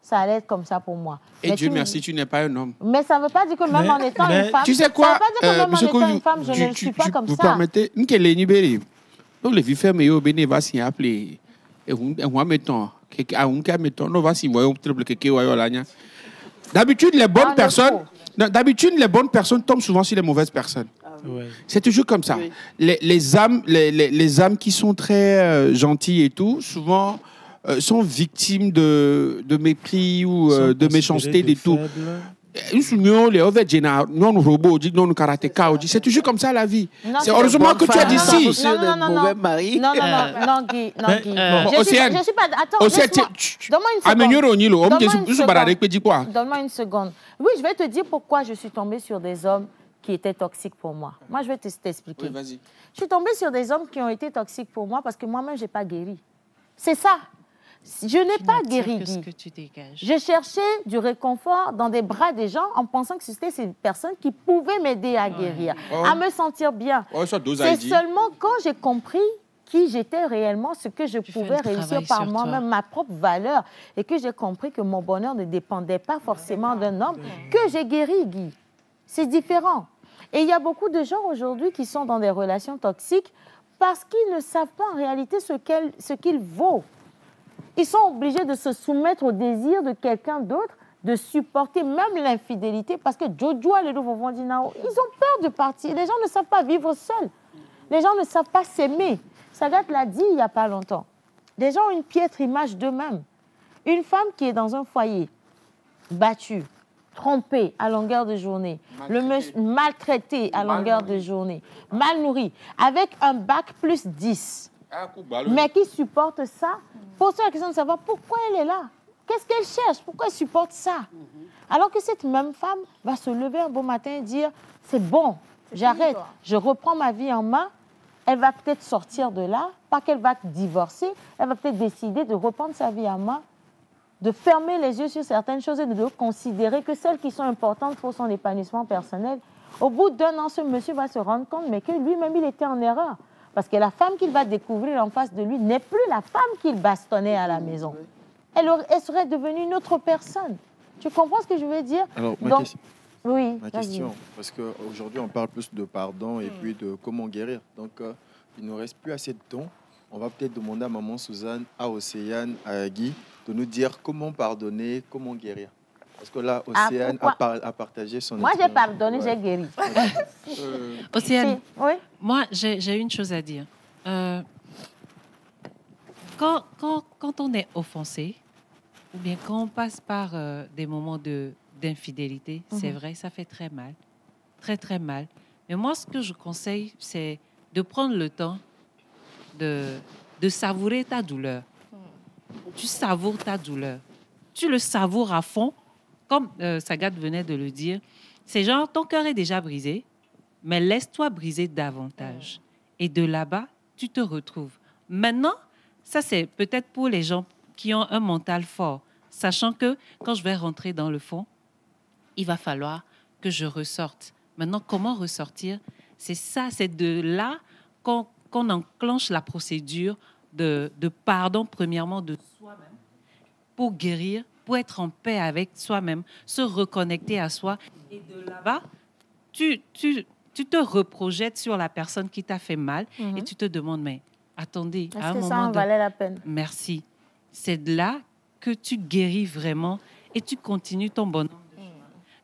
ça allait être comme ça pour moi. Et Dieu merci, tu n'es pas un homme. Mais ça ne veut pas dire que même en étant une femme... Tu sais quoi, ça ne veut pas dire que même en étant une femme, je ne suis pas comme ça. Vous permettez... Donc, les filles fermes, ils vont s'y appeler. Et on mettons... D'habitude, les bonnes personnes... D'habitude, les bonnes personnes tombent souvent sur les mauvaises personnes. C'est toujours comme ça. Oui. Les âmes qui sont très gentilles et tout, souvent... sont victimes de mépris ou de méchanceté et tout. C'est toujours comme ça la vie. C'est heureusement que tu as dit si. Non, Guy. Je suis pas... Attends, donne-moi une seconde. Oui, je vais te dire pourquoi je suis tombée sur des hommes qui étaient toxiques pour moi. Moi, je vais t'expliquer. Oui, vas-y. Je suis tombée sur des hommes qui ont été toxiques pour moi parce que moi-même, je n'ai pas guéri. C'est ça. Je n'ai pas guéri. Je cherchais du réconfort dans des bras des gens en pensant que c'était ces personnes qui pouvaient m'aider à guérir, à me sentir bien. C'est seulement quand j'ai compris qui j'étais réellement, ce que je pouvais réussir par moi-même, ma propre valeur, et que j'ai compris que mon bonheur ne dépendait pas forcément d'un homme, que j'ai guéri, Guy. C'est différent. Et il y a beaucoup de gens aujourd'hui qui sont dans des relations toxiques parce qu'ils ne savent pas en réalité ce qu'il vaut. Ils sont obligés de se soumettre au désir de quelqu'un d'autre, de supporter même l'infidélité, parce que Jojo et les ils ont peur de partir. Les gens ne savent pas vivre seuls. Les gens ne savent pas s'aimer. Sagat l'a dit il n'y a pas longtemps. Les gens ont une piètre image d'eux-mêmes. Une femme qui est dans un foyer, battue, trompé à longueur de journée, le monsieur maltraité à longueur de journée, mal nourri, avec un bac plus 10, mais qui supporte ça, pose-toi la question de savoir pourquoi elle est là. Qu'est-ce qu'elle cherche? Pourquoi elle supporte ça? Alors que cette même femme va se lever un beau matin et dire, c'est bon, j'arrête, je reprends ma vie en main. Elle va peut-être sortir de là, pas qu'elle va divorcer, elle va peut-être décider de reprendre sa vie en main, de fermer les yeux sur certaines choses et de considérer que celles qui sont importantes pour son épanouissement personnel. Au bout d'1 an, ce monsieur va se rendre compte, mais que lui-même, il était en erreur. Parce que la femme qu'il va découvrir en face de lui n'est plus la femme qu'il bastonnait à la maison. Elle serait devenue une autre personne. Tu comprends ce que je veux dire? Alors, ma question, parce qu'aujourd'hui, on parle plus de pardon et puis de comment guérir. Donc, il ne reste plus assez de temps. On va peut-être demander à maman Suzanne, à Océane, à Guy, de nous dire comment pardonner, comment guérir. Parce que là, Océane a partagé son expérience. Moi, j'ai pardonné, j'ai guéri. Océane, moi, j'ai une chose à dire. Quand on est offensé, ou bien quand on passe par des moments d'infidélité, c'est vrai, ça fait très mal. Très, très mal. Mais moi, ce que je conseille, c'est de prendre le temps de savourer ta douleur. Tu savoures ta douleur. Tu le savoures à fond. Comme Sagat venait de le dire, c'est genre, ton cœur est déjà brisé, mais laisse-toi briser davantage. Et de là-bas, tu te retrouves. Maintenant, ça, c'est peut-être pour les gens qui ont un mental fort, sachant que quand je vais rentrer dans le fond, il va falloir que je ressorte. Maintenant, comment ressortir? C'est ça, c'est de là qu'on enclenche la procédure de pardon, premièrement, de soi-même, pour guérir, pour être en paix avec soi-même, se reconnecter à soi. Et de là-bas, tu te reprojettes sur la personne qui t'a fait mal et tu te demandes, mais attendez, à un moment... Est-ce que ça en valait la peine? Merci. C'est de là que tu guéris vraiment et tu continues ton bonhomme de chemin.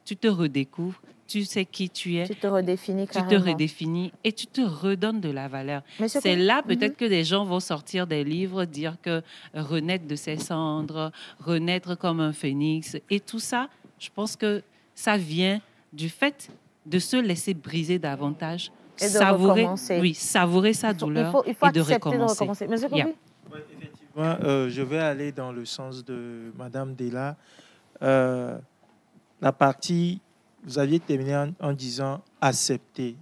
Tu te redécouvres, tu sais qui tu es. Tu te redéfinis carrément. Tu te redéfinis et tu te redonnes de la valeur. C'est là peut-être que des gens vont sortir des livres, dire que renaître de ses cendres, renaître comme un phénix. Et tout ça, je pense que ça vient du fait de se laisser briser davantage. Et de recommencer. Oui, savourer sa douleur il faut et de recommencer. Monsieur Kobi? Oui, effectivement, je vais aller dans le sens de Madame Della. La partie, vous aviez terminé en disant accepter.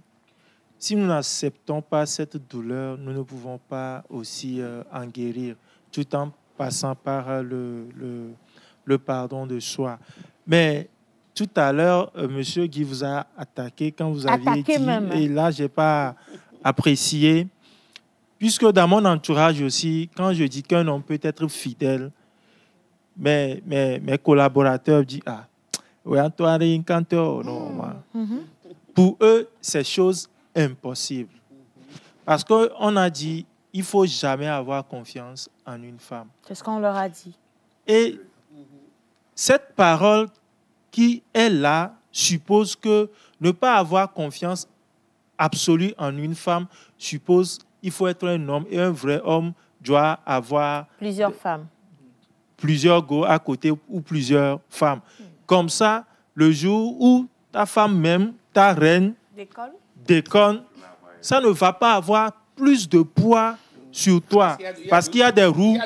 Si nous n'acceptons pas cette douleur, nous ne pouvons pas aussi en guérir, tout en passant par le pardon de soi. Mais tout à l'heure, Monsieur Guy vous a attaqué quand vous aviez dit, et là, je n'ai pas apprécié, puisque dans mon entourage aussi, quand je dis qu'un homme peut être fidèle, mes collaborateurs disent, ah, oui, Antoine, pour eux, c'est chose impossible. Parce qu'on a dit, il ne faut jamais avoir confiance en une femme. C'est ce qu'on leur a dit. Et cette parole qui est là suppose que ne pas avoir confiance absolue en une femme suppose qu'il faut être un homme, et un vrai homme doit avoir plusieurs femmes. Plusieurs go à côté ou plusieurs femmes. Comme ça, le jour où ta femme même, ta reine, déconne, ça ne va pas avoir plus de poids sur toi. Parce qu'il y a des roues.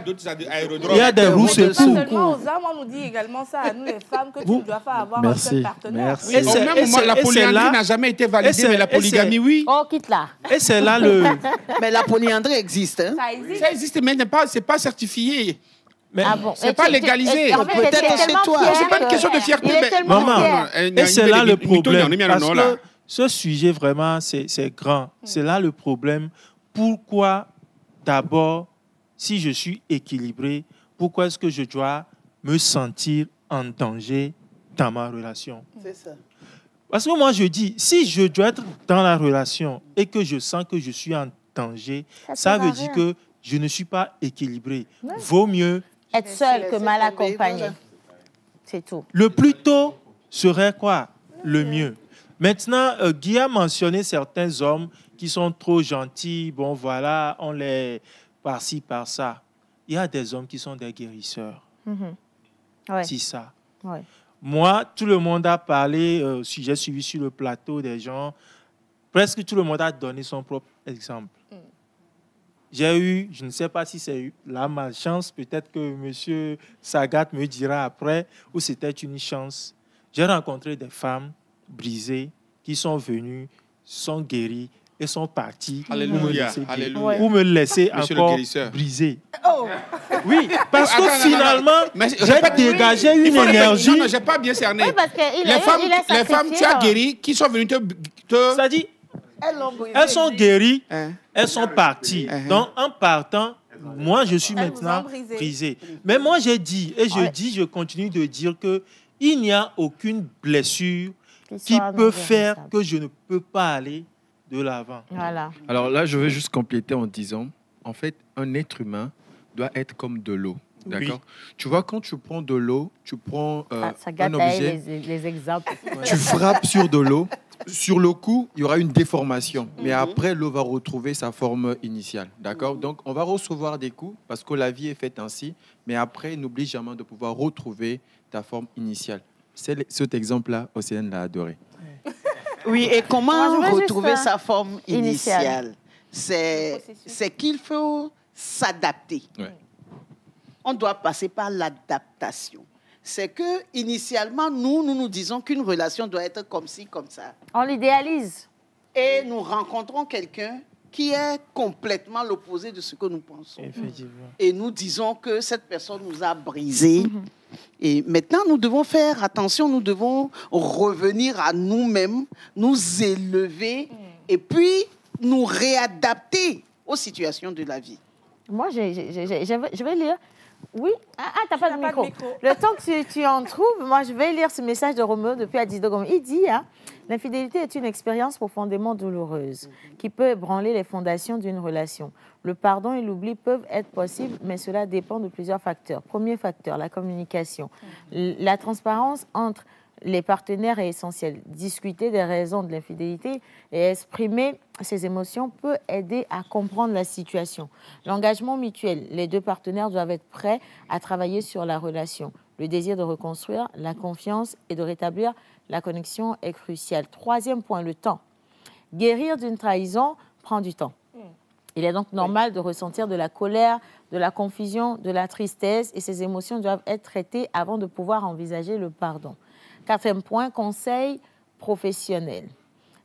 Il y a des roues secours. Seulement aux hommes, on nous dit également ça à nous les femmes, que tu ne dois pas avoir un seul partenaire. Au même moment, la polyandrie n'a jamais été validée, mais la polygamie, oui. Oh, quitte là. Et c'est là le... Mais la polyandrie existe. Hein? Ça existe, mais ce n'est pas certifié. Mais c'est pas légalisé. Peut-être chez toi. C'est pas une question de fierté. Maman, et c'est là le problème. Parce que ce sujet, vraiment, c'est grand. C'est là le problème. Pourquoi, d'abord, si je suis équilibré, pourquoi est-ce que je dois me sentir en danger dans ma relation? C'est ça. Parce que moi, je dis, si je dois être dans la relation et que je sens que je suis en danger, ça veut dire que je ne suis pas équilibré. Vaut mieux être seul que mal accompagné. C'est tout. Le plus tôt serait quoi? Le mieux. Maintenant, Guy a mentionné certains hommes qui sont trop gentils. Bon, voilà, on les par-ci, par-ça. Il y a des hommes qui sont des guérisseurs. Ouais. C'est ça. Ouais. Moi, tout le monde a parlé, si j'ai suivi sur le plateau des gens, presque tout le monde a donné son propre exemple. J'ai eu, je ne sais pas si c'est la malchance, peut-être que M. Sagat me dira après, ou c'était une chance. J'ai rencontré des femmes brisées qui sont venues, sont guéries et sont parties Alléluia. pour me laisser Monsieur encore brisé. Oui, parce que finalement, j'ai dégagé une énergie. Non, j'ai pas bien cerné. Oui, parce qu'il Les femmes, tu as guéri, qui sont venues te... C'est-à-dire, elles sont guéries, elles sont parties. Donc, en partant, moi, je suis maintenant brisé. Mais moi, j'ai dit, et je continue de dire qu'il n'y a aucune blessure qui peut faire que je ne peux pas aller de l'avant. Voilà. Alors là, je veux juste compléter en disant, en fait, un être humain doit être comme de l'eau. D'accord. Tu vois, quand tu prends de l'eau, tu prends ça gâte un objet, les exemples. tu frappes sur de l'eau. Sur le coup, il y aura une déformation. Mais après, l'eau va retrouver sa forme initiale. D'accord. Donc, on va recevoir des coups parce que la vie est faite ainsi. Mais après, n'oublie jamais de pouvoir retrouver ta forme initiale. Cet exemple-là, Océane l'a adoré. Oui, et comment Moi, retrouver juste, sa forme initiale? C'est qu'il faut s'adapter. Ouais. On doit passer par l'adaptation. C'est que initialement, nous disons qu'une relation doit être comme ci, comme ça. On l'idéalise. Et nous rencontrons quelqu'un qui est complètement l'opposé de ce que nous pensons. Effectivement. Et nous disons que cette personne nous a brisés. Et maintenant, nous devons faire attention, nous devons revenir à nous-mêmes, nous élever et puis nous réadapter aux situations de la vie. Moi, je vais lire. Oui. T'as pas de micro. Le temps que tu en trouves, moi, je vais lire ce message de Roméo depuis Adidogom. Il dit, l'infidélité est une expérience profondément douloureuse qui peut ébranler les fondations d'une relation. Le pardon et l'oubli peuvent être possibles, mais cela dépend de plusieurs facteurs. Premier facteur, la communication. La transparence entre les partenaires est essentielle. Discuter des raisons de l'infidélité et exprimer ses émotions peut aider à comprendre la situation. L'engagement mutuel. Les deux partenaires doivent être prêts à travailler sur la relation. Le désir de reconstruire, la confiance et de rétablir la connexion est crucial. Troisième point, le temps. Guérir d'une trahison prend du temps. Il est donc normal de ressentir de la colère, de la confusion, de la tristesse et ces émotions doivent être traitées avant de pouvoir envisager le pardon. Quatrième point, conseil professionnel.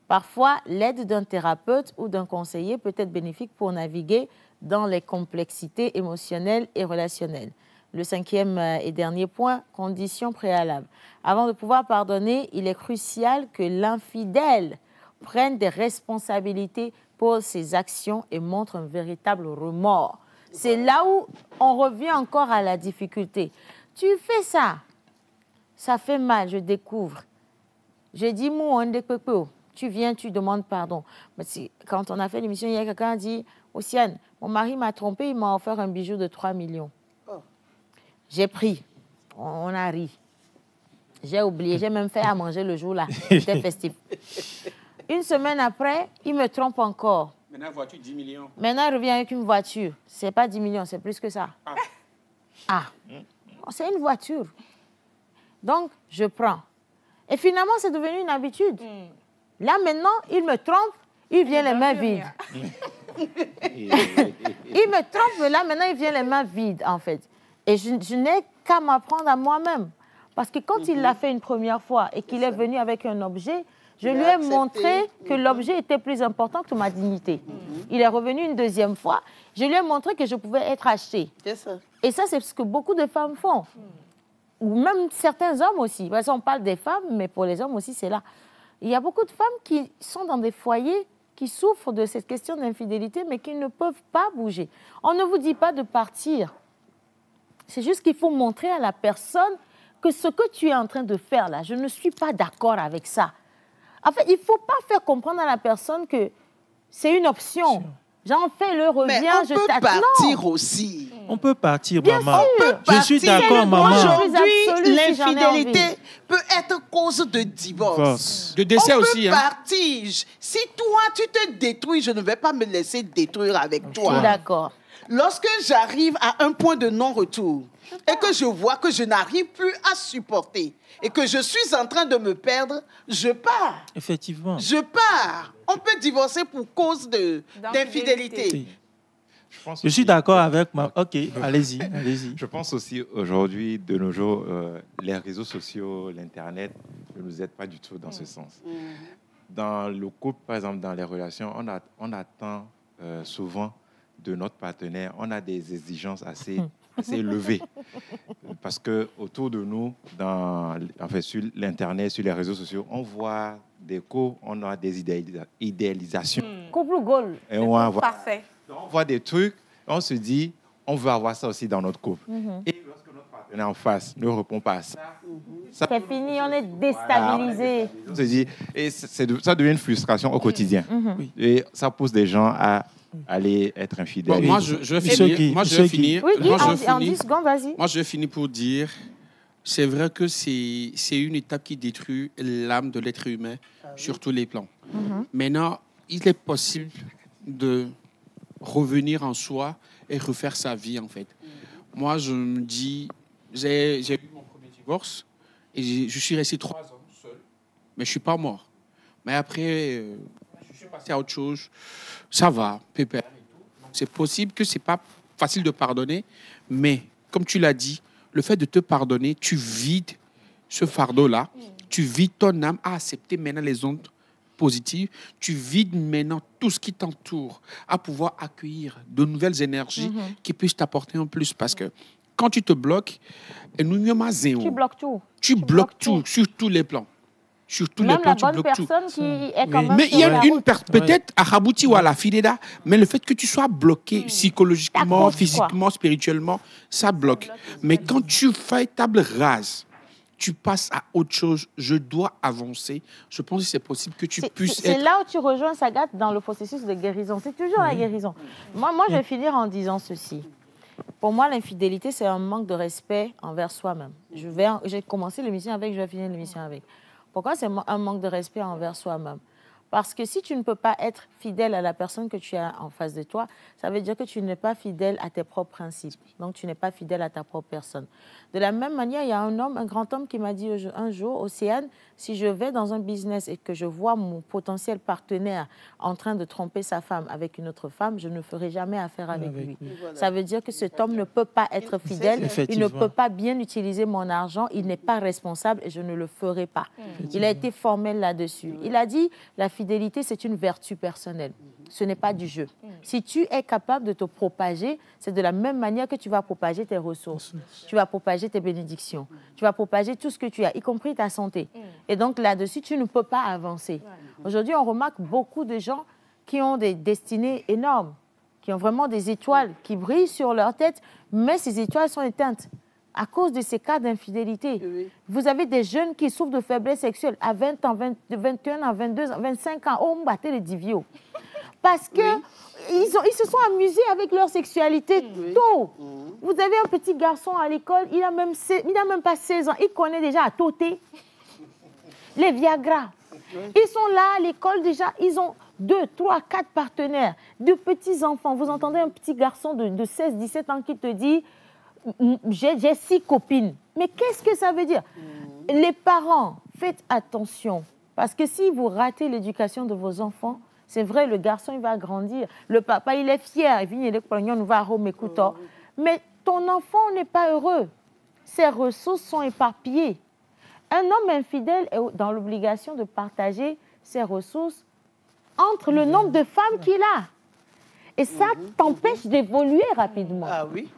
Parfois, l'aide d'un thérapeute ou d'un conseiller peut être bénéfique pour naviguer dans les complexités émotionnelles et relationnelles. Le cinquième et dernier point, conditions préalables. Avant de pouvoir pardonner, il est crucial que l'infidèle prenne des responsabilités pour ses actions et montre un véritable remords. C'est là où on revient encore à la difficulté. Tu fais ça, ça fait mal, je découvre. Je dis, moi, tu viens, tu demandes pardon. Mais quand on a fait l'émission, il y a quelqu'un qui a dit, Océane, mon mari m'a trompé, il m'a offert un bijou de 3 millions. J'ai pris, on a ri. J'ai oublié, j'ai même fait à manger le jour-là. C'était festif. Une semaine après, il me trompe encore. Maintenant, voiture 10 millions. Maintenant, il revient avec une voiture. Ce n'est pas 10 millions, c'est plus que ça. C'est une voiture. Donc, je prends. Et finalement, c'est devenu une habitude. Là, maintenant, il me trompe, il vient les mains vides. Il me trompe, mais là, maintenant, il vient les mains vides, en fait. Et je n'ai qu'à m'apprendre à moi-même. Parce que quand il l'a fait une première fois et qu'il est venu avec un objet, je lui ai montré que l'objet était plus important que ma dignité. Il est revenu une deuxième fois. Je lui ai montré que je pouvais être achetée. Et ça, c'est ce que beaucoup de femmes font. Ou même certains hommes aussi. Parce qu'on parle des femmes, mais pour les hommes aussi, c'est là. Il y a beaucoup de femmes qui sont dans des foyers qui souffrent de cette question d'infidélité, mais qui ne peuvent pas bouger. On ne vous dit pas de partir. C'est juste qu'il faut montrer à la personne que ce que tu es en train de faire là, je ne suis pas d'accord avec ça. En fait, il ne faut pas faire comprendre à la personne que c'est une option. J'en fais le reviens, je t'attends. Mais on peut partir aussi. On peut partir, bien maman. Sûr. Je suis d'accord, maman. Aujourd'hui, l'infidélité peut être cause de divorce. De décès aussi. On peut partir. Si toi, tu te détruis, je ne vais pas me laisser détruire avec toi. Je suis d'accord. Lorsque j'arrive à un point de non-retour, et que je vois que je n'arrive plus à supporter et que je suis en train de me perdre, je pars. Effectivement. Je pars. On peut divorcer pour cause d'infidélité. Je suis d'accord avec ma... Ok, allez-y, allez-y. Je pense aussi aujourd'hui, de nos jours, les réseaux sociaux, l'Internet ne nous aident pas du tout dans ce sens. Dans le couple, par exemple, dans les relations, on attend souvent de notre partenaire, on a des exigences assez élevées. Parce que autour de nous, sur l'Internet, sur les réseaux sociaux, on voit des couples, on a des idéalisations. Couple goal. Et Parfait. on voit des trucs, on se dit, on veut avoir ça aussi dans notre couple. Et lorsque notre partenaire en face ne répond pas à ça, c'est fini, on est déstabilisé. On se dit, et ça devient une frustration au quotidien. Et ça pousse des gens à aller être infidèles. Bon, moi, je vais finir. Moi, je vais finir. Oui, en 10 secondes, vas-y. Moi, je vais finir pour dire, c'est vrai que c'est une étape qui détruit l'âme de l'être humain sur tous les plans. Maintenant, il est possible de revenir en soi et refaire sa vie, en fait. Moi, je me dis, j'ai eu mon premier divorce et je suis resté 3 ans seul, mais je ne suis pas mort. Mais après, je suis passé à autre chose. Ça va, pépère. C'est possible que ce n'est pas facile de pardonner, mais comme tu l'as dit, le fait de te pardonner, tu vides ce fardeau-là, tu vides ton âme à accepter maintenant les ondes positives, tu vides maintenant tout ce qui t'entoure, à pouvoir accueillir de nouvelles énergies qui puissent t'apporter en plus. Parce que quand tu te bloques, tu bloques tout. Tu bloques tout sur tous les plans. Sur tous les plans, tu bloques tout. Même la bonne personne qui est quand même... Mais il y a une personne, peut-être à Rabouti ou à la Fideda, mais le fait que tu sois bloqué psychologiquement, physiquement, spirituellement, ça bloque. Mais quand tu fais table rase, tu passes à autre chose, je dois avancer. Je pense que c'est possible que tu puisses être... C'est là où tu rejoins Sagat dans le processus de guérison. C'est toujours la guérison. Moi, je vais finir en disant ceci. Pour moi, l'infidélité, c'est un manque de respect envers soi-même. J'ai commencé l'émission avec, je vais finir l'émission avec. Pourquoi c'est un manque de respect envers soi-même? Parce que si tu ne peux pas être fidèle à la personne que tu as en face de toi, ça veut dire que tu n'es pas fidèle à tes propres principes. Donc, tu n'es pas fidèle à ta propre personne. De la même manière, il y a un grand homme qui m'a dit un jour, Océane, si je vais dans un business et que je vois mon potentiel partenaire en train de tromper sa femme avec une autre femme, je ne ferai jamais affaire avec lui. Voilà. Ça veut dire que cet homme ne peut pas être fidèle, il ne peut pas bien utiliser mon argent, il n'est pas responsable et je ne le ferai pas. Il a été formel là-dessus. Il a dit, la fidélité, c'est une vertu personnelle. Ce n'est pas du jeu. Si tu es capable de te propager, c'est de la même manière que tu vas propager tes ressources. Tu vas propager tes bénédictions. Tu vas propager tout ce que tu as, y compris ta santé. Et donc là-dessus, tu ne peux pas avancer. Aujourd'hui, on remarque beaucoup de gens qui ont des destinées énormes, qui ont vraiment des étoiles qui brillent sur leur tête, mais ces étoiles sont éteintes à cause de ces cas d'infidélité. Vous avez des jeunes qui souffrent de faiblesse sexuelle à 20 ans, 21 ans, 22 ans, 25 ans. Oh, on battait les divios. Parce que ils se sont amusés avec leur sexualité tôt. Vous avez un petit garçon à l'école, il n'a même pas 16 ans, il connaît déjà à tôter les Viagra. Ils sont là à l'école déjà, ils ont 2, 3, 4 partenaires, de petits-enfants. Vous entendez un petit garçon de 16, 17 ans qui te dit « j'ai 6 copines ». Mais qu'est-ce que ça veut dire? Les parents, faites attention. Parce que si vous ratez l'éducation de vos enfants, c'est vrai, le garçon, il va grandir. Le papa, il est fier. Il vient nous va à mais ton enfant n'est pas heureux. Ses ressources sont éparpillées. Un homme infidèle est dans l'obligation de partager ses ressources entre le nombre de femmes qu'il a. Et ça t'empêche d'évoluer rapidement. Ah oui.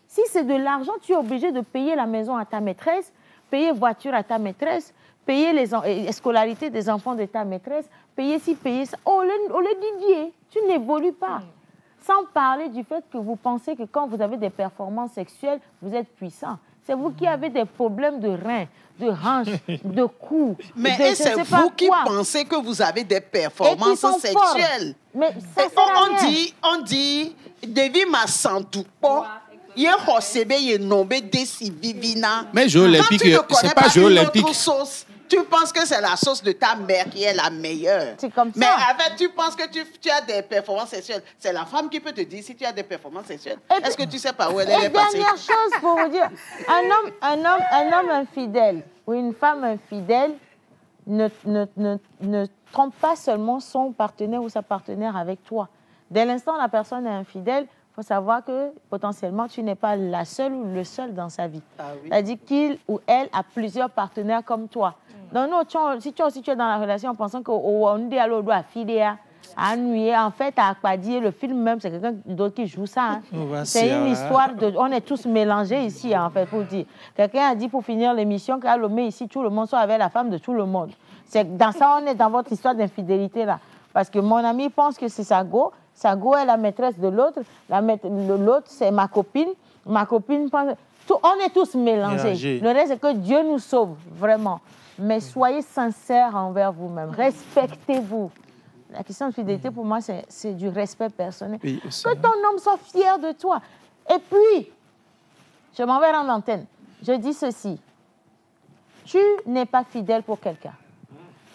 Si c'est de l'argent, tu es obligé de payer la maison à ta maîtresse, payer voiture à ta maîtresse, payer les scolarités des enfants de ta maîtresse, payer ci, payer ça. Oh, le Didier, tu n'évolues pas. Sans parler du fait que vous pensez que quand vous avez des performances sexuelles, vous êtes puissant. C'est vous qui avez des problèmes de reins, de hanches, de cou. Mais c'est vous qui pensez que vous avez des performances sexuelles. Mais ça on dit, Devi m'a santou. Mais Jeux olympiques, c'est pas Jeux olympiques. tu penses que c'est la sauce de ta mère qui est la meilleure. C'est comme ça. Mais avec, tu penses que tu as des performances sexuelles. C'est la femme qui peut te dire si tu as des performances sexuelles. Est-ce que tu sais pas où elle est passée? Dernière chose pour vous dire, un homme infidèle ou une femme infidèle ne trompe pas seulement son partenaire ou sa partenaire avec toi. Dès l'instant où la personne est infidèle, il faut savoir que potentiellement, tu n'es pas la seule ou le seul dans sa vie. Ah oui. C'est-à-dire qu'il ou elle a plusieurs partenaires comme toi. Donc, nous, si tu es dans la relation en pensant qu'on dit à l'autre, à nuire, en fait, à Akpadi, le film même, c'est quelqu'un d'autre qui joue ça. Hein. C'est une histoire de... On est tous mélangés ici, en fait, pour dire. Quelqu'un a dit pour finir l'émission qu'à Lomé, ici, tout le monde soit avec la femme de tout le monde. C'est dans ça, on est dans votre histoire d'infidélité, là. Parce que mon ami pense que c'est Sago. Sago est la maîtresse de l'autre. L'autre, c'est ma copine. Ma copine pense... on est tous mélangés. Le reste, c'est que Dieu nous sauve, vraiment. Mais soyez sincères envers vous-même. Respectez-vous. La question de fidélité, pour moi, c'est du respect personnel. Oui, que ton homme soit fier de toi. Et puis, je m'en vais rendre l'antenne. Je dis ceci. Tu n'es pas fidèle pour quelqu'un.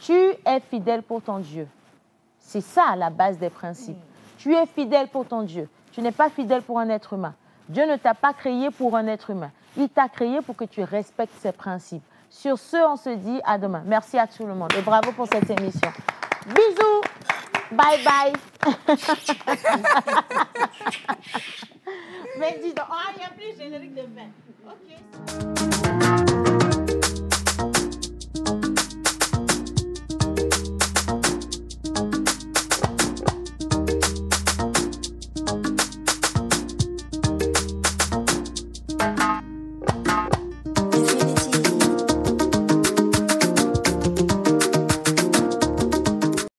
Tu es fidèle pour ton Dieu. C'est ça la base des principes. Tu es fidèle pour ton Dieu. Tu n'es pas fidèle pour un être humain. Dieu ne t'a pas créé pour un être humain. Il t'a créé pour que tu respectes ses principes. Sur ce, on se dit à demain. Merci à tout le monde et bravo pour cette émission. Bisous. Bye bye. Mais dis donc, il n'y a plus générique de fin. OK.